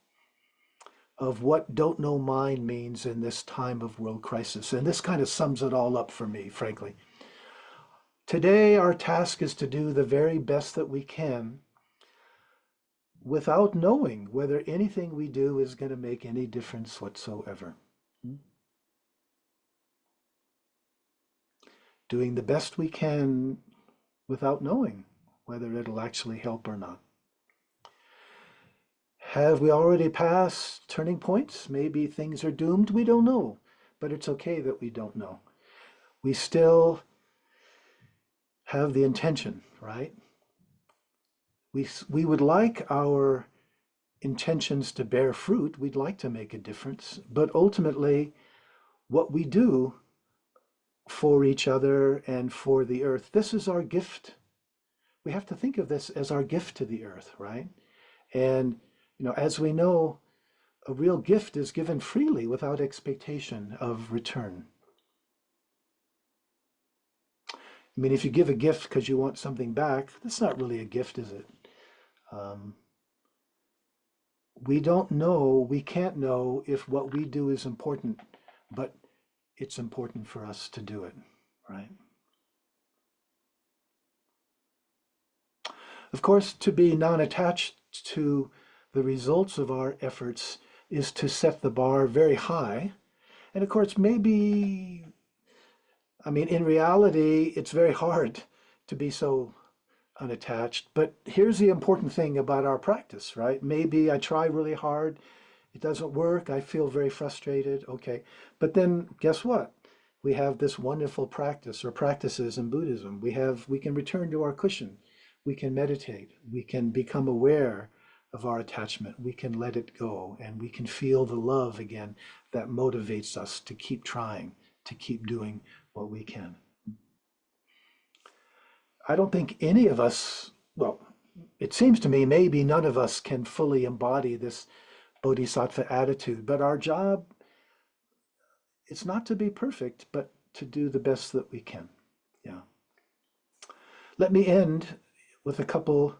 of what don't know mind means in this time of world crisis. And this kind of sums it all up for me, frankly. Today, our task is to do the very best that we can without knowing whether anything we do is going to make any difference whatsoever. Doing the best we can without knowing whether it'll actually help or not. Have we already passed turning points? Maybe things are doomed. We don't know. But it's okay that we don't know. We still have the intention, right? We would like our intentions to bear fruit. We'd like to make a difference. But ultimately, what we do for each other and for the earth, this is our gift. We have to think of this as our gift to the earth, right? And, as we know, a real gift is given freely without expectation of return. I mean, if you give a gift because you want something back, that's not really a gift, is it? Um, we don't know, we can't know if what we do is important, but it's important for us to do it, right? Of course, to be non-attached to the results of our efforts is to set the bar very high. And of course, maybe, I mean, in reality, it's very hard to be so unattached. But here's the important thing about our practice, right? Maybe I try really hard, it doesn't work, I feel very frustrated, okay. But then guess what? We have this wonderful practice or practices in Buddhism. We can return to our cushion. We can meditate. We can become aware of our attachment. We can let it go and we can feel the love again that motivates us to keep trying, to keep doing what we can. I don't think any of us, well, it seems to me maybe none of us can fully embody this bodhisattva attitude, but our job is not to be perfect, but to do the best that we can. Yeah. Let me end with a couple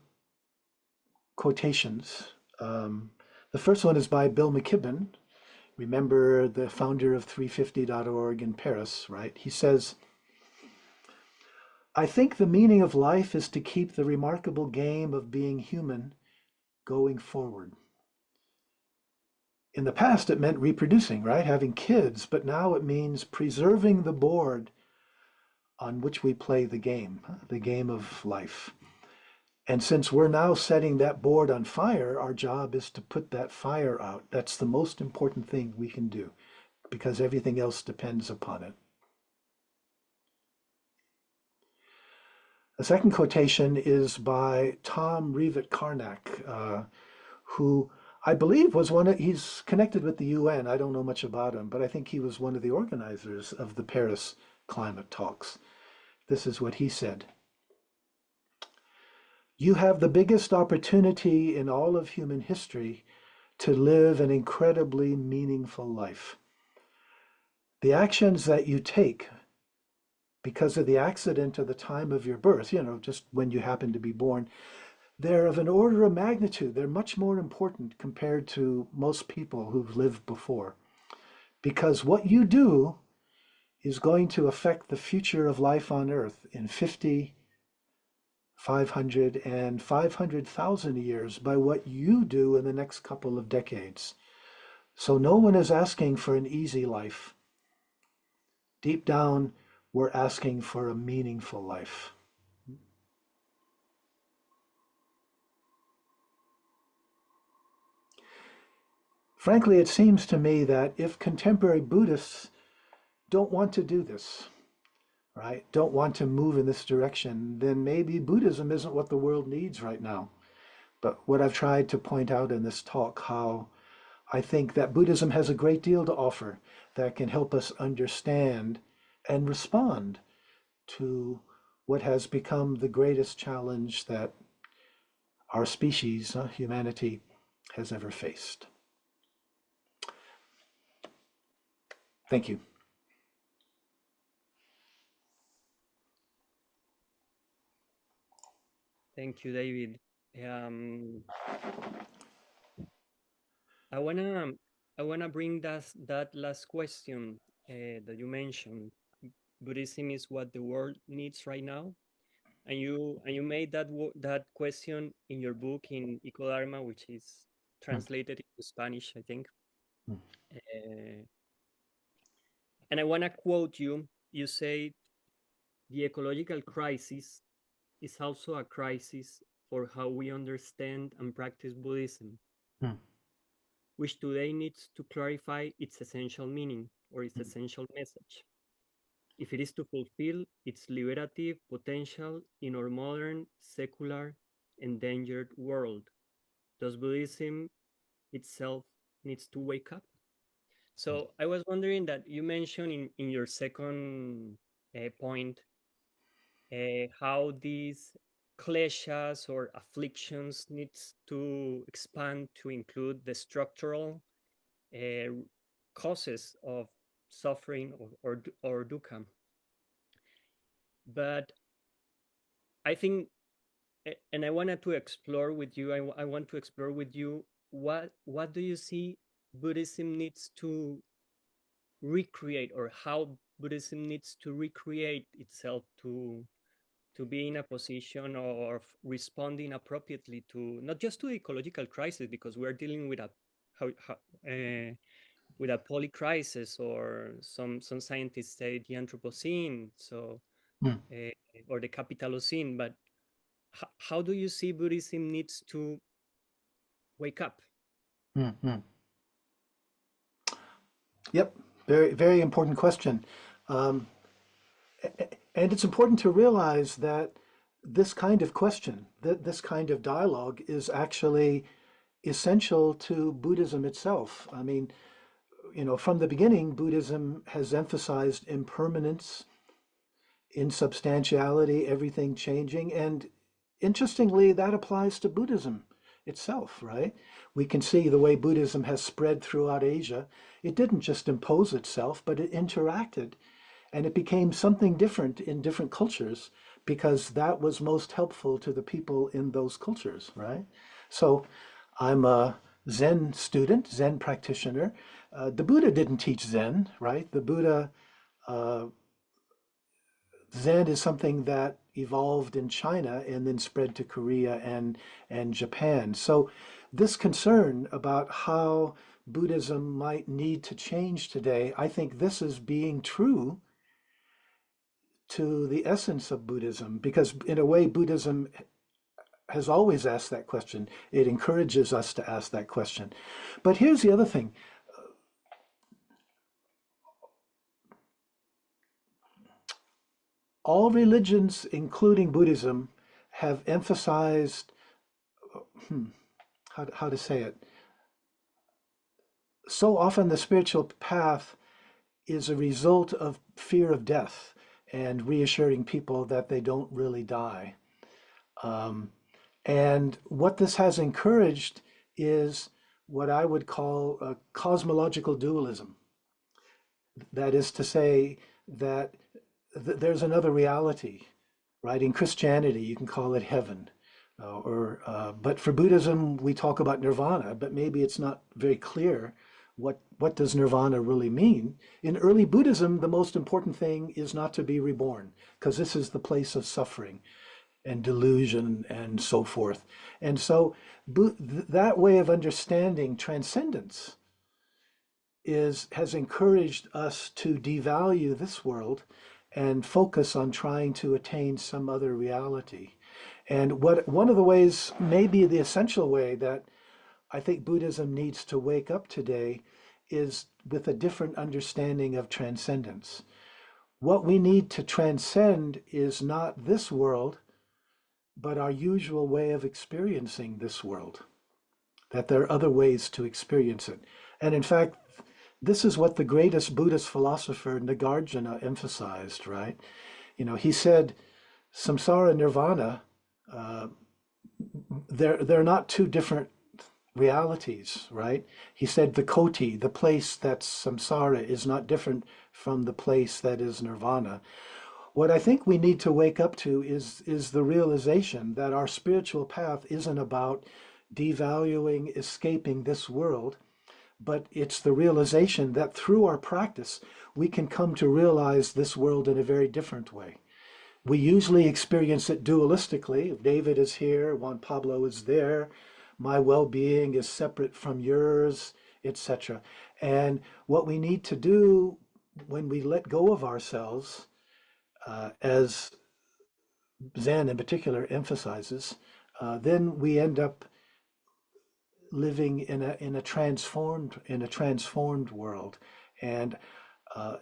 quotations. The first one is by Bill McKibben. Remember the founder of 350.org in Paris, right? He says, I think the meaning of life is to keep the remarkable game of being human going forward. In the past, it meant reproducing, right? Having kids, but now it means preserving the board on which we play the game of life. And since we're now setting that board on fire, our job is to put that fire out. That's the most important thing we can do because everything else depends upon it. The second quotation is by Tom Revitt Karnak, who I believe was he's connected with the UN. I don't know much about him, but I think he was one of the organizers of the Paris climate talks. This is what he said. You have the biggest opportunity in all of human history to live an incredibly meaningful life. The actions that you take because of the accident of the time of your birth, just when you happen to be born, they're of an order of magnitude. They're much more important compared to most people who've lived before. Because what you do is going to affect the future of life on Earth in 50, 500, and 500,000 years by what you do in the next couple of decades. So no one is asking for an easy life. Deep down, we're asking for a meaningful life. Frankly, it seems to me that if contemporary Buddhists don't want to do this, right, don't want to move in this direction, then maybe Buddhism isn't what the world needs right now. But what I've tried to point out in this talk, how I think that Buddhism has a great deal to offer that can help us understand and respond to what has become the greatest challenge that our species, humanity, has ever faced. Thank you. Thank you, David. Um, I wanna I wanna bring that last question that you mentioned. Buddhism is what the world needs right now, and you made that question in your book in Ecodharma, which is Mm, translated into Spanish, I think. mm, Uh, and I wanna quote you. You say the ecological crisis is also a crisis for how we understand and practice Buddhism, mm, which today needs to clarify its essential meaning or its mm, essential message. If it is to fulfill its liberative potential in our modern, secular, endangered world, does Buddhism itself needs to wake up? mm, So I was wondering that you mentioned in your second point how these kleshas or afflictions needs to expand to include the structural uh, causes of suffering or dukkha. But I think and I wanted to explore with you. I want to explore with you what do you see Buddhism needs to recreate, or how Buddhism needs to recreate itself to be in a position of responding appropriately to not just to ecological crisis, because we're dealing with a how, uh, with a poly crisis, or some scientists say the Anthropocene, so Mm, uh, or the Capitalocene. But how do you see Buddhism needs to wake up? mm, mm. Yep, very, very important question. Um, and it's important to realize that this kind of question, that this kind of dialogue is actually essential to Buddhism itself. I mean, from the beginning, Buddhism has emphasized impermanence, insubstantiality, everything changing. And interestingly, that applies to Buddhism itself, right? We can see the way Buddhism has spread throughout Asia. It didn't just impose itself, but it interacted, and it became something different in different cultures because that was most helpful to the people in those cultures, right? So I'm a Zen student, Zen practitioner. The Buddha didn't teach Zen, right? The Buddha, uh, Zen is something that evolved in China and then spread to Korea and Japan. So this concern about how Buddhism might need to change today, I think this is being true to the essence of Buddhism, because in a way, Buddhism has always asked that question. It encourages us to ask that question. But here's the other thing. All religions, including Buddhism, have emphasized, how to say it, so often the spiritual path is a result of fear of death and reassuring people that they don't really die. Um, and what this has encouraged is what I would call a cosmological dualism. That is to say that there's another reality, right? In Christianity, you can call it heaven. But for Buddhism, we talk about nirvana, but maybe it's not very clear what does nirvana really mean. In early Buddhism, the most important thing is not to be reborn, because this is the place of suffering and delusion and so forth. And so that way of understanding transcendence has encouraged us to devalue this world and focus on trying to attain some other reality. And one of the ways, maybe the essential way that I think Buddhism needs to wake up today is with a different understanding of transcendence. What we need to transcend is not this world, but our usual way of experiencing this world, that there are other ways to experience it. And in fact, this is what the greatest Buddhist philosopher Nagarjuna emphasized, right? He said, samsara and nirvana, uh, they're not two different realities, right? He said the koti, the place that's samsara, is not different from the place that is nirvana. What I think we need to wake up to is the realization that our spiritual path isn't about devaluing, escaping this world, but it's the realization that through our practice, we can come to realize this world in a very different way. We usually experience it dualistically. David is here, Juan Pablo is there, my well-being is separate from yours, etc. And what we need to do when we let go of ourselves, as Zen in particular emphasizes, then we end up living in a transformed world. And uh,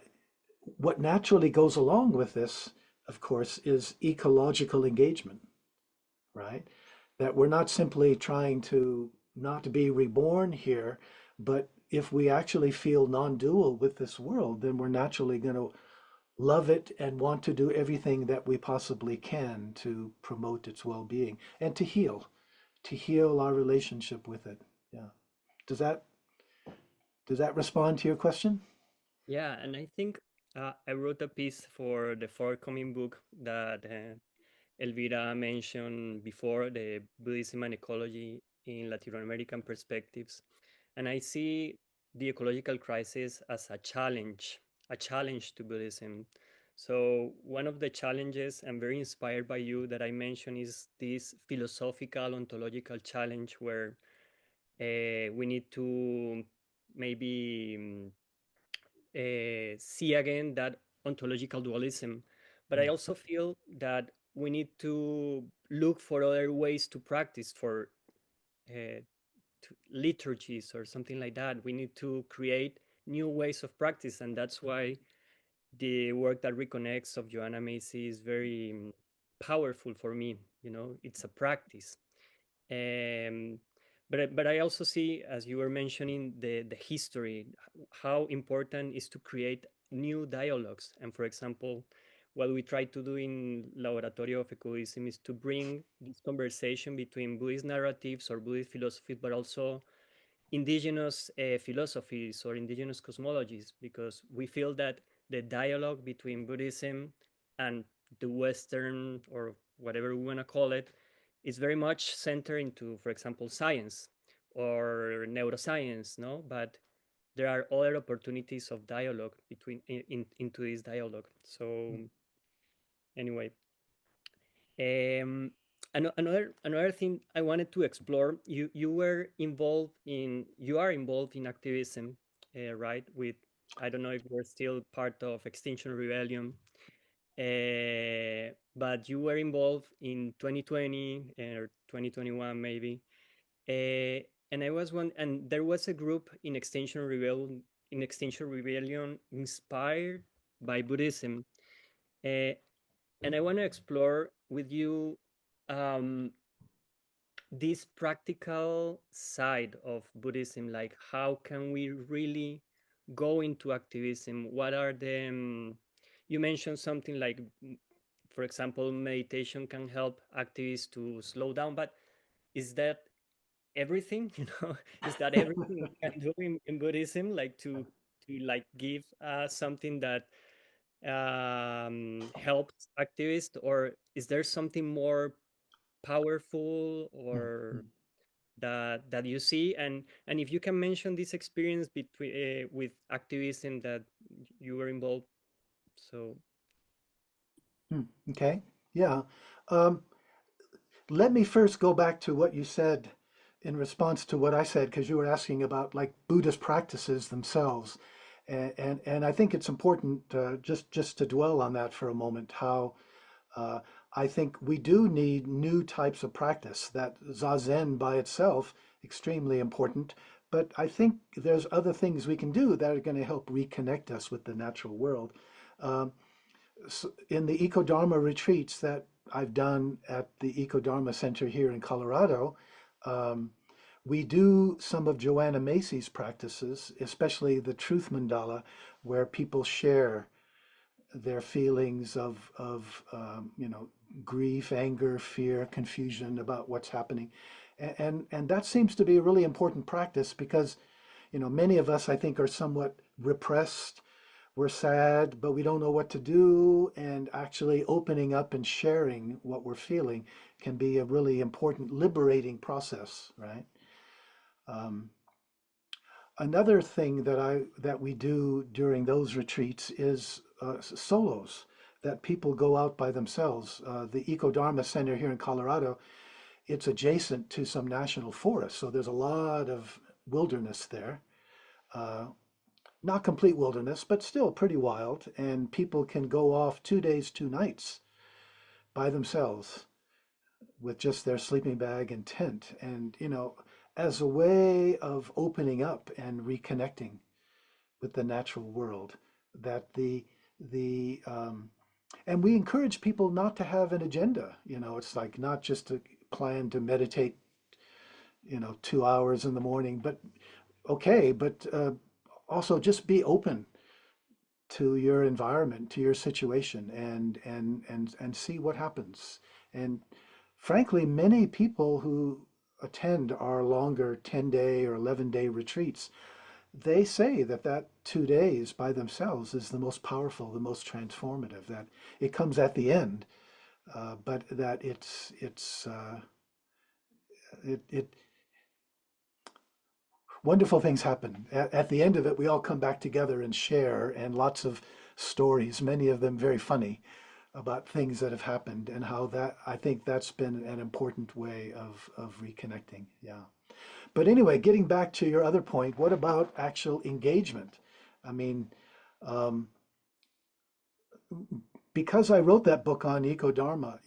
what naturally goes along with this, of course, is ecological engagement, right? That we're not simply trying to not be reborn here, but if we actually feel non-dual with this world, then we're naturally going to love it and want to do everything that we possibly can to promote its well-being and to heal our relationship with it. Yeah. Does that does that respond to your question? Yeah, and I think I wrote a piece for the forthcoming book that Elvira mentioned before, the Buddhism and ecology in Latin American perspectives. And I see the ecological crisis as a challenge to Buddhism. So one of the challenges, I'm very inspired by you, that I mentioned is this philosophical ontological challenge where we need to maybe see again that ontological dualism. But I also feel that we need to look for other ways to practice, for liturgies or something like that. We need to create new ways of practice, and that's why the work that reconnects of Joanna Macy is very powerful for me. You know, it's a practice. Um, but I also see, as you were mentioning, the history, how important is to create new dialogues. And for example, what we try to do in Laboratorio of Ecobuddhism is to bring this conversation between Buddhist narratives or Buddhist philosophies, but also indigenous philosophies or indigenous cosmologies, because we feel that the dialogue between Buddhism and the Western, or whatever we want to call it, is very much centered into, for example, science or neuroscience, no? But there are other opportunities of dialogue between into this dialogue. So anyway, um, another thing I wanted to explore. You are involved in activism, right? With, I don't know if you're still part of Extinction Rebellion, but you were involved in 2020 or 2021 maybe. And I was one, and there was a group in Extinction Rebellion inspired by Buddhism. Uh, and I want to explore with you um, this practical side of Buddhism. Like, how can we really go into activism? What are the you mentioned something like, for example, meditation can help activists to slow down, but is that everything? You know, is that everything we can do in Buddhism? Like, to like give something that helps activists, or is there something more powerful or that you see? And if you can mention this experience between with activism that you were involved. So Okay. Yeah. Um, Let me first go back to what you said in response to what I said, because you were asking about like Buddhist practices themselves. And I think it's important just to dwell on that for a moment, how uh, I think we do need new types of practice. That Zazen by itself, extremely important, but I think there's other things we can do that are going to help reconnect us with the natural world. Um, in the Ecodharma retreats that I've done at the Ecodharma Center here in Colorado, um, we do some of Joanna Macy's practices, especially the Truth Mandala, where people share their feelings of grief, anger, fear, confusion about what's happening, and that seems to be a really important practice because many of us I think are somewhat repressed. We're sad, but we don't know what to do. And actually opening up and sharing what we're feeling can be a really important liberating process, right? Um, Another thing that we do during those retreats is solos that people go out by themselves. The Eco Dharma Center here in Colorado, it's adjacent to some national forests, so there's a lot of wilderness there. Uh, Not complete wilderness, but still pretty wild. And people can go off 2 days, 2 nights by themselves with just their sleeping bag and tent. And, as a way of opening up and reconnecting with the natural world, that and we encourage people not to have an agenda. It's like not just to plan to meditate, 2 hours in the morning, but okay, but also just be open to your environment, to your situation, and see what happens. And frankly, many people who attend our longer 10-day or 11-day retreats, they say that 2 days by themselves is the most powerful, the most transformative, that it comes at the end. but that it wonderful things happen. At the end of it, we all come back together and share, and lots of stories, many of them very funny, about things that have happened and how that I think that's been an important way of reconnecting. Yeah. But anyway, getting back to your other point, what about actual engagement? I mean, um, because I wrote that book on eco dharma,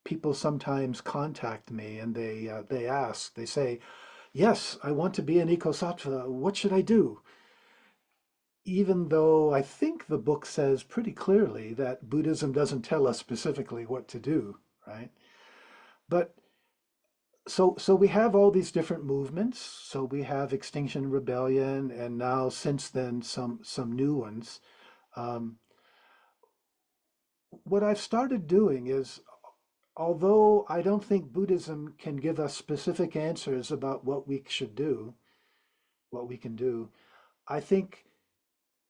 people sometimes contact me and they ask, they say, "Yes, I want to be an ecosattva. What should I do?" Even though I think the book says pretty clearly that Buddhism doesn't tell us specifically what to do, right? But so we have all these different movements. So we have Extinction Rebellion, and now since then some new ones. Um, what I've started doing is, although I don't think Buddhism can give us specific answers about what we should do, what we can do, I think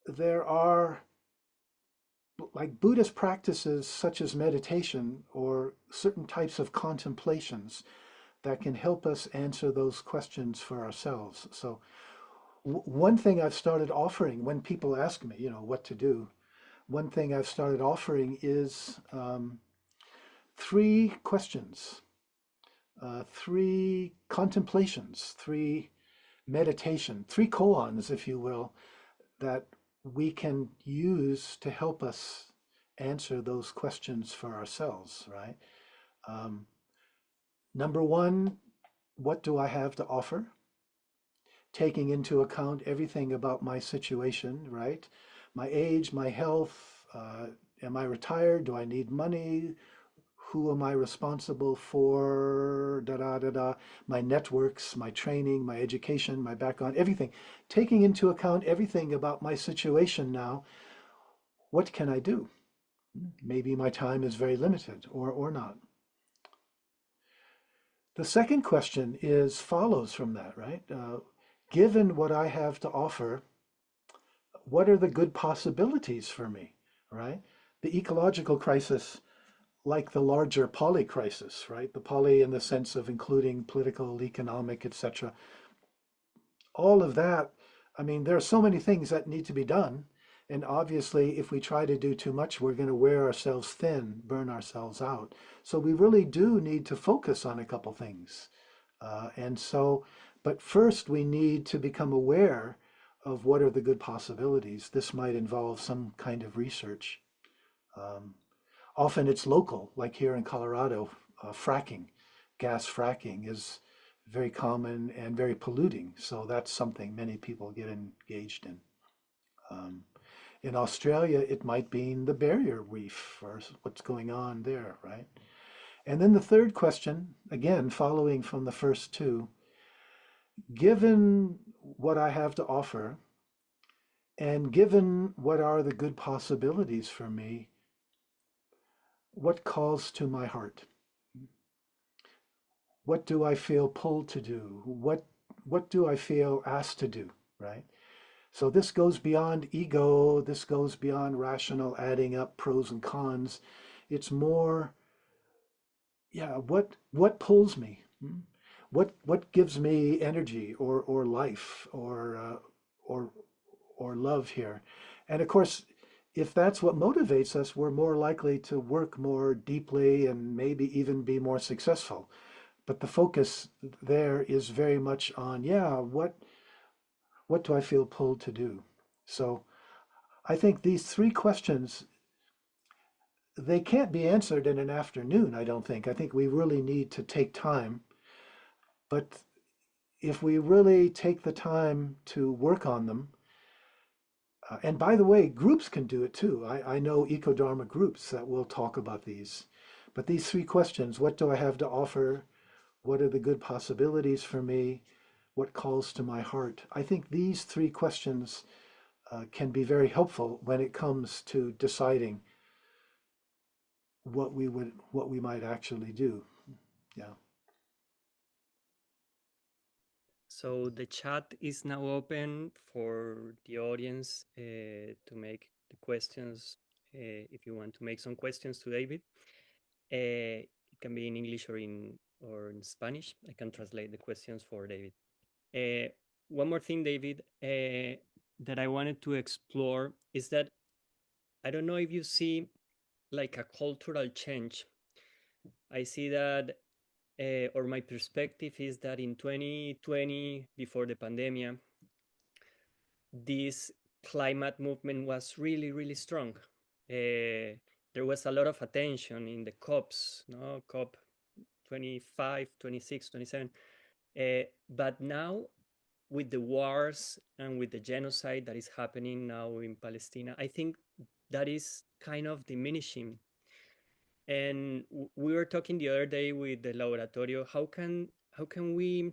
there are like Buddhist practices such as meditation or certain types of contemplations that can help us answer those questions for ourselves. So one thing I've started offering when people ask me, what to do, one thing I've started offering is three questions, three contemplations, three meditation, three koans, if you will, that we can use to help us answer those questions for ourselves, right? Um, Number one, what do I have to offer? Taking into account everything about my situation, right? My age, my health, am I retired? Do I need money? Who am I responsible for? Da da da da. My networks, my training, my education, my background, everything. Taking into account everything about my situation now, what can I do? Maybe my time is very limited or not. The second question is follows from that, right? Given what I have to offer, what are the good possibilities for me, right? The ecological crisis, like the larger poly crisis, right? The poly in the sense of including political, economic, etc. All of that, I mean, there are so many things that need to be done. And obviously, if we try to do too much, we're going to wear ourselves thin, burn ourselves out. So we really do need to focus on a couple things. But first we need to become aware of what are the good possibilities. This might involve some kind of research. Um, Often it's local, like here in Colorado, fracking, gas fracking is very common and very polluting. So that's something many people get engaged in. Um, in Australia, it might be the barrier reef or what's going on there, right? And then the third question, again, following from the first two, given what I have to offer and given what are the good possibilities for me, what calls to my heart? What do I feel pulled to do? What do I feel asked to do, right? So this goes beyond ego, this goes beyond rational adding up pros and cons. It's more, yeah, what pulls me? What gives me energy or life or or love here? And of course, if that's what motivates us, we're more likely to work more deeply and maybe even be more successful. But the focus there is very much on, yeah, what do I feel pulled to do? So I think these three questions, they can't be answered in an afternoon, I don't think. I think we really need to take time. But if we really take the time to work on them, and by the way, groups can do it too. I know eco-dharma groups that will talk about these. But these three questions, what do I have to offer? What are the good possibilities for me? What calls to my heart? I think these three questions can be very helpful when it comes to deciding what we might actually do. Yeah. So the chat is now open for the audience to make the questions. If you want to make some questions to David, It can be in English or in Spanish. I can translate the questions for David. One more thing, David, that I wanted to explore is that I don't know if you see like a cultural change. I see that, or my perspective is that in 2020, before the pandemic, this climate movement was really, really strong. There was a lot of attention in the COPs, no? COP 25, 26, 27. But now, with the wars and with the genocide that is happening now in Palestine, I think that is kind of diminishing. And we were talking the other day with the laboratorio. How can we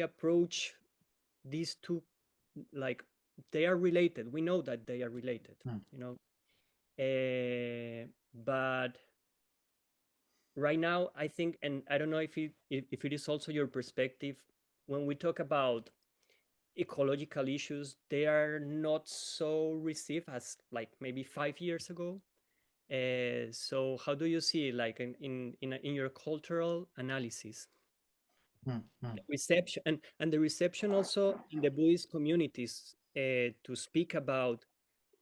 approach these two, like, they are related. We know that they are related, Mm. you know. But right now, I think, and I don't know if it is also your perspective, when we talk about ecological issues, they are not so received as like maybe 5 years ago. So how do you see, like, in your cultural analysis, Mm. Mm. the reception and the reception also in the Buddhist communities to speak about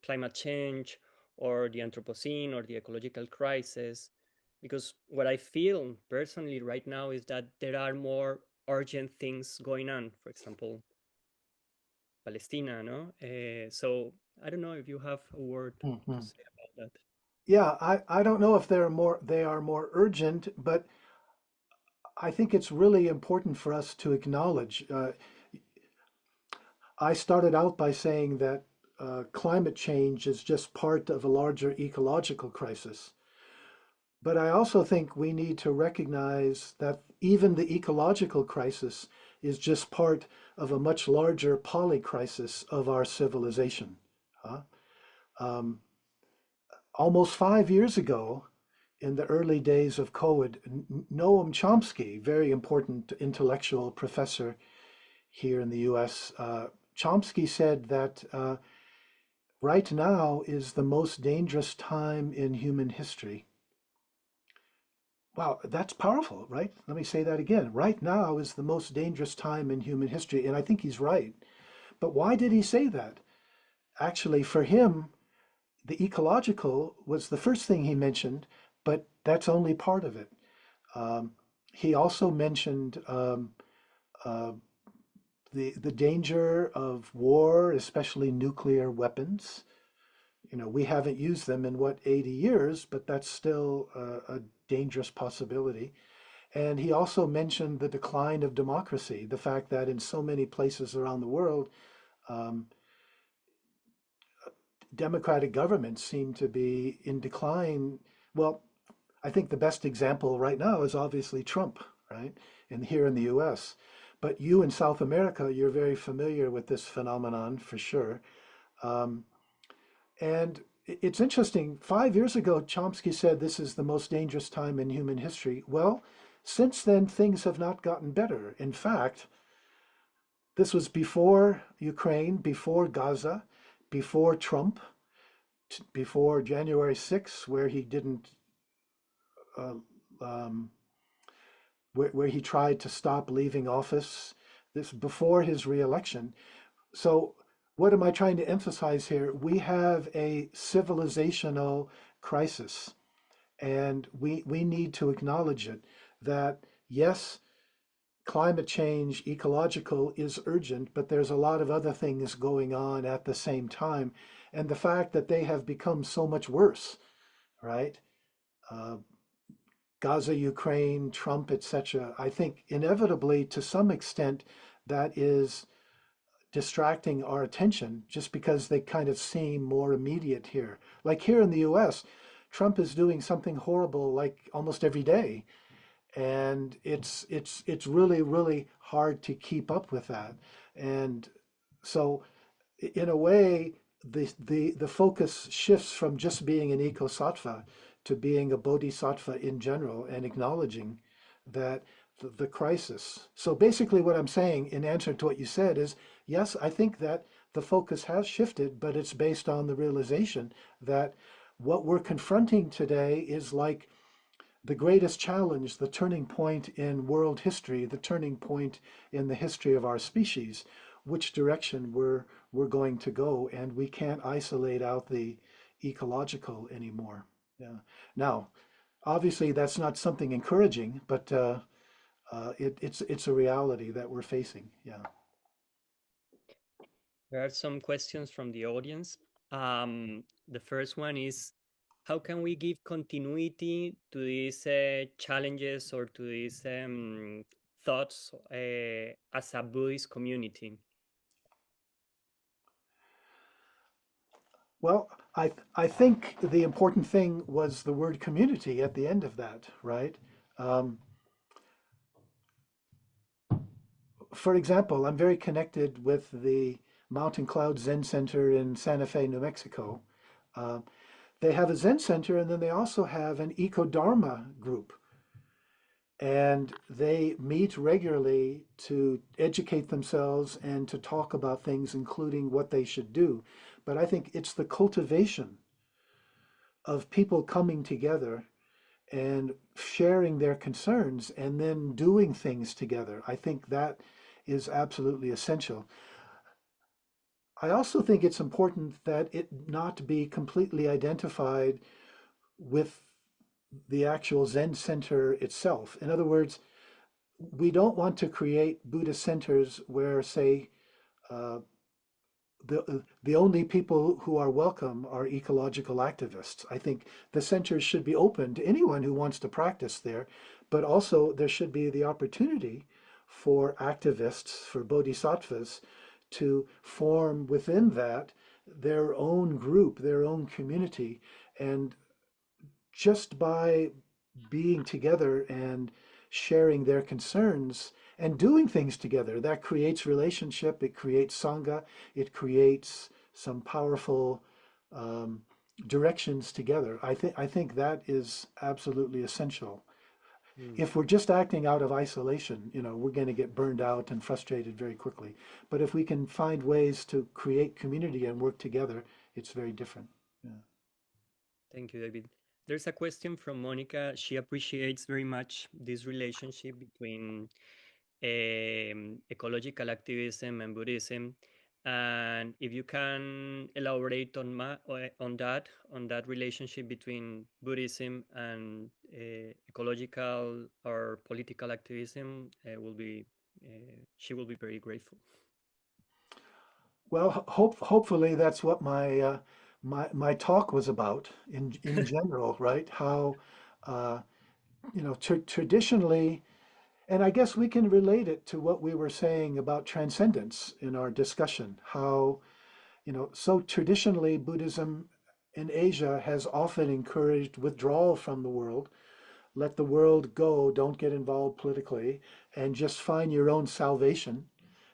climate change or the Anthropocene or the ecological crisis? Because what I feel personally right now is that there are more urgent things going on. For example, Palestina, no? So I don't know if you have a word Mm. to Mm. say about that. Yeah, I don't know if they are more urgent, but I think it's really important for us to acknowledge. I started out by saying that climate change is just part of a larger ecological crisis. But I also think we need to recognize that even the ecological crisis is just part of a much larger polycrisis of our civilization. Huh? Um, Almost 5 years ago, in the early days of COVID, Noam Chomsky, very important intellectual professor here in the US, Chomsky said that right now is the most dangerous time in human history. Wow, that's powerful, right? Let me say that again. Right now is the most dangerous time in human history, and I think he's right. But why did he say that? Actually, for him, the ecological was the first thing he mentioned, but that's only part of it. Um, he also mentioned uh, the danger of war, especially nuclear weapons. You know, we haven't used them in what, 80 years, but that's still a dangerous possibility. And he also mentioned the decline of democracy, the fact that in so many places around the world, um, democratic governments seem to be in decline. Well, I think the best example right now is obviously Trump, right? And here in the US. But you in South America, you're very familiar with this phenomenon for sure. Um, and it's interesting. 5 years ago, Chomsky said this is the most dangerous time in human history. Well, since then, things have not gotten better. In fact, this was before Ukraine, before Gaza, before Trump, before January 6th, where he didn't, uh, um, where he tried to stop leaving office. This before his reelection. So, what am I trying to emphasize here? We have a civilizational crisis, and we need to acknowledge it. That yes, climate change, ecological is urgent, but there's a lot of other things going on at the same time. And the fact that they have become so much worse, right? Uh, Gaza, Ukraine, Trump, etc. I think inevitably, to some extent, that is distracting our attention just because they kind of seem more immediate here. Like here in the US, Trump is doing something horrible like almost every day. And it's really, really hard to keep up with that. And so in a way, the focus shifts from just being an ecosattva to being a bodhisattva in general and acknowledging that the crisis. So basically what I'm saying in answer to what you said is, yes, I think that the focus has shifted, but it's based on the realization that what we're confronting today is like the greatest challenge, the turning point in world history, the turning point in the history of our species, which direction we're going to go, and we can't isolate out the ecological anymore. Yeah. Now, obviously, that's not something encouraging, but it's a reality that we're facing. Yeah. There are some questions from the audience. The first one is, how can we give continuity to these challenges or to these thoughts as a Buddhist community? Well, I think the important thing was the word community at the end of that, right? Um, for example, I'm very connected with the Mountain Cloud Zen Center in Santa Fe, New Mexico. Uh, they have a Zen Center, and then they also have an Eco Dharma group. And they meet regularly to educate themselves and to talk about things, including what they should do. But I think it's the cultivation of people coming together and sharing their concerns and then doing things together. I think that is absolutely essential. I also think it's important that it not be completely identified with the actual Zen center itself. In other words, we don't want to create Buddhist centers where, say, uh, the only people who are welcome are ecological activists. I think the centers should be open to anyone who wants to practice there, but also there should be the opportunity for activists, for bodhisattvas, to form within that their own group, their own community. And just by being together and sharing their concerns and doing things together, that creates relationship, it creates sangha, it creates some powerful um, directions together. I think that is absolutely essential. Mm. If we're just acting out of isolation, we're going to get burned out and frustrated very quickly. But if we can find ways to create community and work together, it's very different. Yeah. Thank you, David. There's a question from Monica. She appreciates very much this relationship between ecological activism and Buddhism. And if you can elaborate on that relationship between Buddhism and ecological or political activism, will be she will be very grateful. Well, hopefully that's what my talk was about in general, right? How uh, traditionally, and I guess we can relate it to what we were saying about transcendence in our discussion. How so traditionally Buddhism in Asia has often encouraged withdrawal from the world. Let the world go. Don't get involved politically, and just find your own salvation,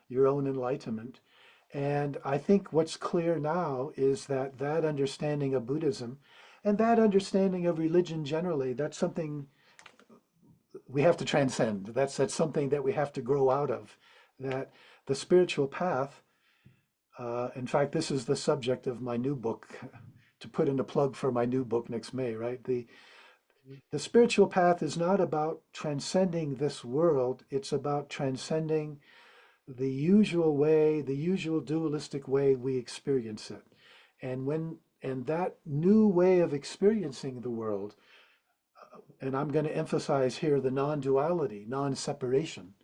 your own enlightenment. And I think what's clear now is that that understanding of Buddhism and that understanding of religion generally, that's something we have to transcend. That's something that we have to grow out of. That the spiritual path, in fact, this is the subject of my new book, to put in a plug for my new book next May, right? The spiritual path is not about transcending this world, it's about transcending the usual way, the usual dualistic way we experience it. And that new way of experiencing the world, and I'm going to emphasize here the non-duality, non-separation,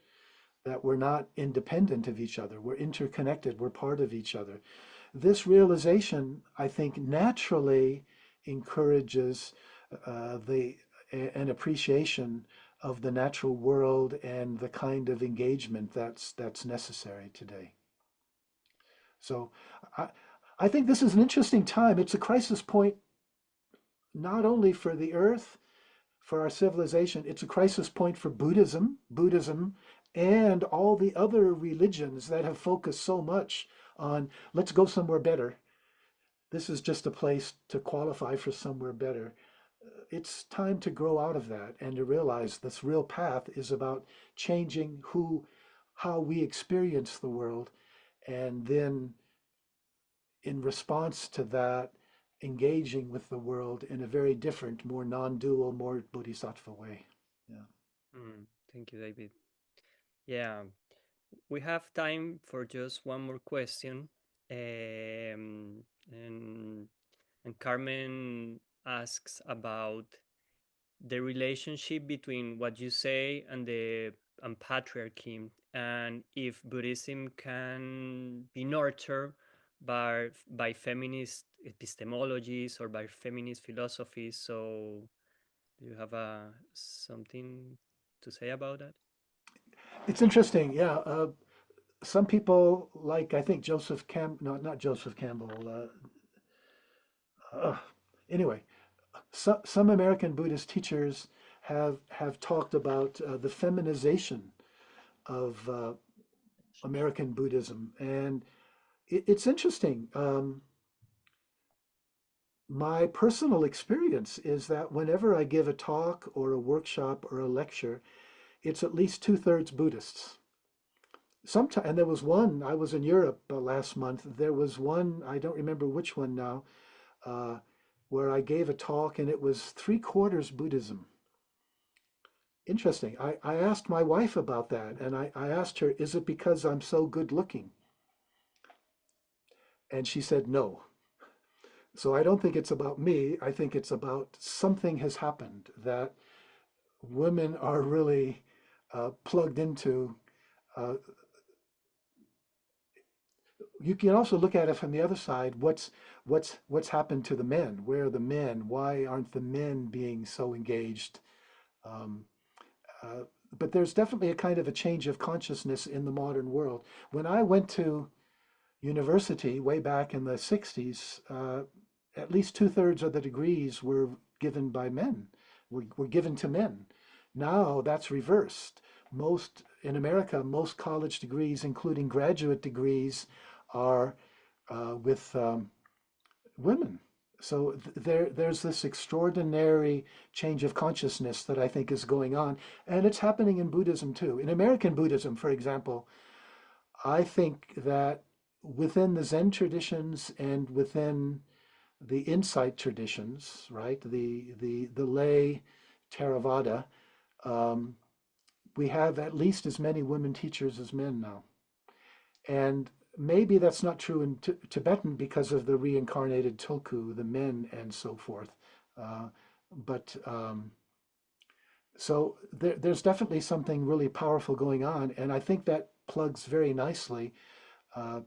that we're not independent of each other, we're interconnected, we're part of each other. This realization, I think, naturally encourages an appreciation of the natural world and the kind of engagement that's necessary today. So I, I think this is an interesting time. It's a crisis point not only for the earth, for our civilization, it's a crisis point for Buddhism, and all the other religions that have focused so much on let's go somewhere better. This is just a place to qualify for somewhere better. It's time to grow out of that and to realize this real path is about changing how we experience the world, and then in response to that, engaging with the world in a very different, more non-dual, more bodhisattva way. Yeah. Mm, thank you, David. Yeah, we have time for just one more question. And Carmen asks about the relationship between what you say and the and patriarchy, and if Buddhism can be nurtured by feminist epistemologies or by feminist philosophies. So, do you have something to say about that? It's interesting. Yeah. Some people like, I think Joseph no, not Joseph Campbell. Uh, anyway, some American Buddhist teachers have talked about the feminization of American Buddhism, and it's interesting. My personal experience is that whenever I give a talk or a workshop or a lecture, it's at least two-thirds Buddhists. Sometimes, and there was one, I was in Europe last month. There was one, I don't remember which one now, uh, where I gave a talk and it was three-quarters Buddhism. Interesting. I asked my wife about that, and I asked her, is it because I'm so good looking? And she said no. So I don't think it's about me. I think it's about something has happened that women are really plugged into. Uh, you can also look at it from the other side. What's happened to the men? Where are the men? Why aren't the men being so engaged? Um, uh, but there's definitely a kind of a change of consciousness in the modern world. When I went to university way back in the 60s, at least two-thirds of the degrees were given by men, were given to men. Now that's reversed. Most in America, most college degrees, including graduate degrees, are with women. So there's this extraordinary change of consciousness that I think is going on, and it's happening in Buddhism too. In American Buddhism, for example, I think that within the Zen traditions and within the insight traditions, right, the lay Theravada, um, we have at least as many women teachers as men now. And maybe that's not true in Tibetan because of the reincarnated tulku, the men, and so forth. Uh, but so there's definitely something really powerful going on, and I think that plugs very nicely uh,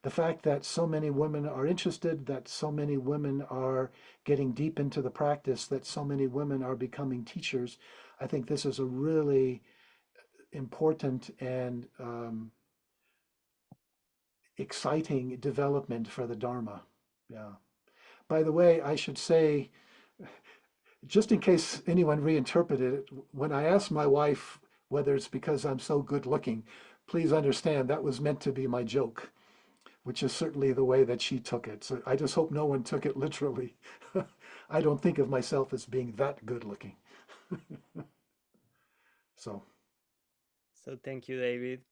the fact that so many women are interested, that so many women are getting deep into the practice, that so many women are becoming teachers. I think this is a really important and exciting development for the Dharma. Yeah. By the way, I should say, just in case anyone reinterpreted it, when I asked my wife whether it's because I'm so good looking, please understand that was meant to be my joke, which is certainly the way that she took it. So I just hope no one took it literally. I don't think of myself as being that good looking. So, So thank you, David.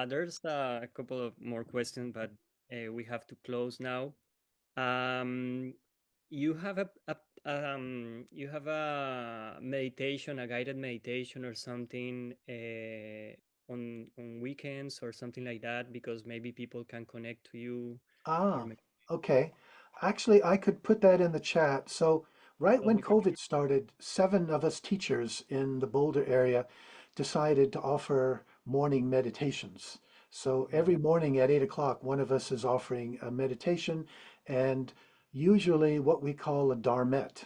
There's a couple of more questions, but we have to close now. Um, you have you have a meditation, a guided meditation or something on weekends or something like that, because maybe people can connect to you or ah, maybe okay. Actually, I could put that in the chat. So, right that would when be great. COVID started, seven of us teachers in the Boulder area decided to offer morning meditations. So Mm, every morning at 8 o'clock, one of us is offering a meditation and usually what we call a dharmet,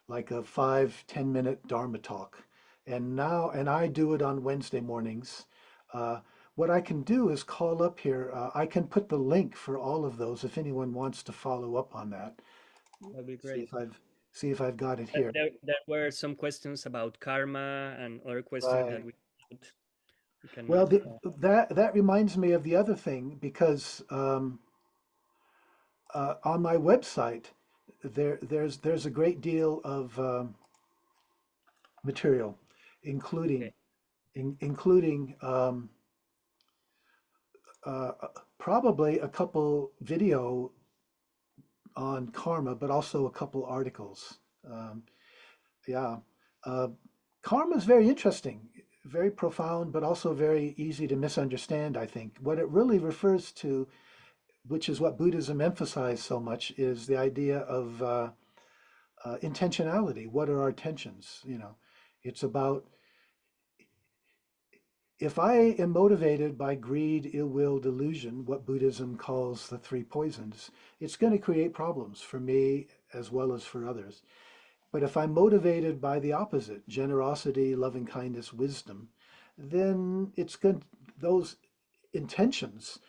like a 5-10 minute Dharma talk. And I do it on Wednesday mornings. Uh, what I can do is call up here. I can put the link for all of those if anyone wants to follow up on that. that would be See great. if I've got it here. There were some questions about karma and other questions that Right. we Well, cannot. that reminds me of the other thing because on my website there's a great deal of material, including Okay. including uh, probably a couple video on karma, but also a couple articles. Yeah. Karma is very interesting, very profound, but also very easy to misunderstand, I think. What it really refers to, which is what Buddhism emphasized so much, is the idea of intentionality. What are our intentions? You know, it's about if I am motivated by greed, ill will, delusion, what Buddhism calls the three poisons, it's going to create problems for me as well as for others. But if I'm motivated by the opposite, generosity, loving kindness, wisdom, then it's good. Those intentions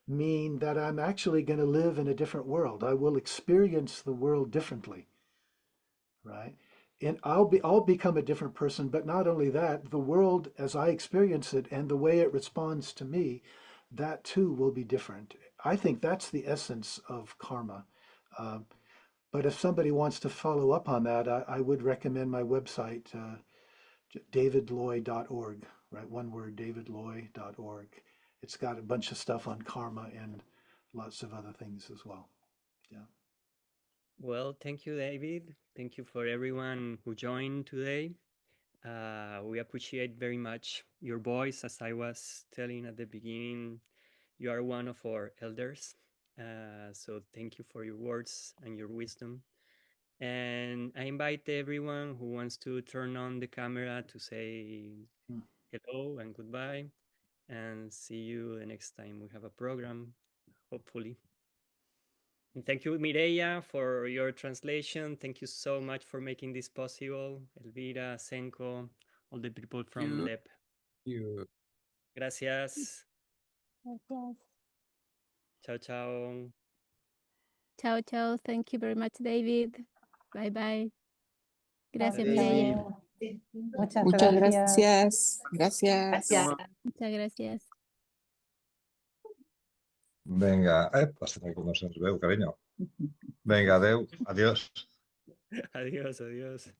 mean that I'm actually going to live in a different world. I will experience the world differently, right? And I'll become a different person, but not only that, the world as I experience it and the way it responds to me, that too will be different. I think that's the essence of karma. Um, but if somebody wants to follow up on that, I would recommend my website, davidloy.org, right? One word, davidloy.org. It's got a bunch of stuff on karma and lots of other things as well. Yeah. Well, thank you, David. Thank you for everyone who joined today. We appreciate very much your voice. As I was telling at the beginning, you are one of our elders. So thank you for your words and your wisdom. And I invite everyone who wants to turn on the camera to say hello and goodbye, and see you the next time we have a program, hopefully. And thank you, Mireia, for your translation. Thank you so much for making this possible. Elvira, Senko, all the people from LEP. You. Gracias. Gracias. Ciao, ciao. Ciao, ciao. Thank you very much, David. Bye, bye. Gracias, David. Mireia. Muchas Gracias. Muchas gracias. Vinga, hasta que no se'ns veu, carinyo. Vinga, adeu, adiós. Adiós, adiós.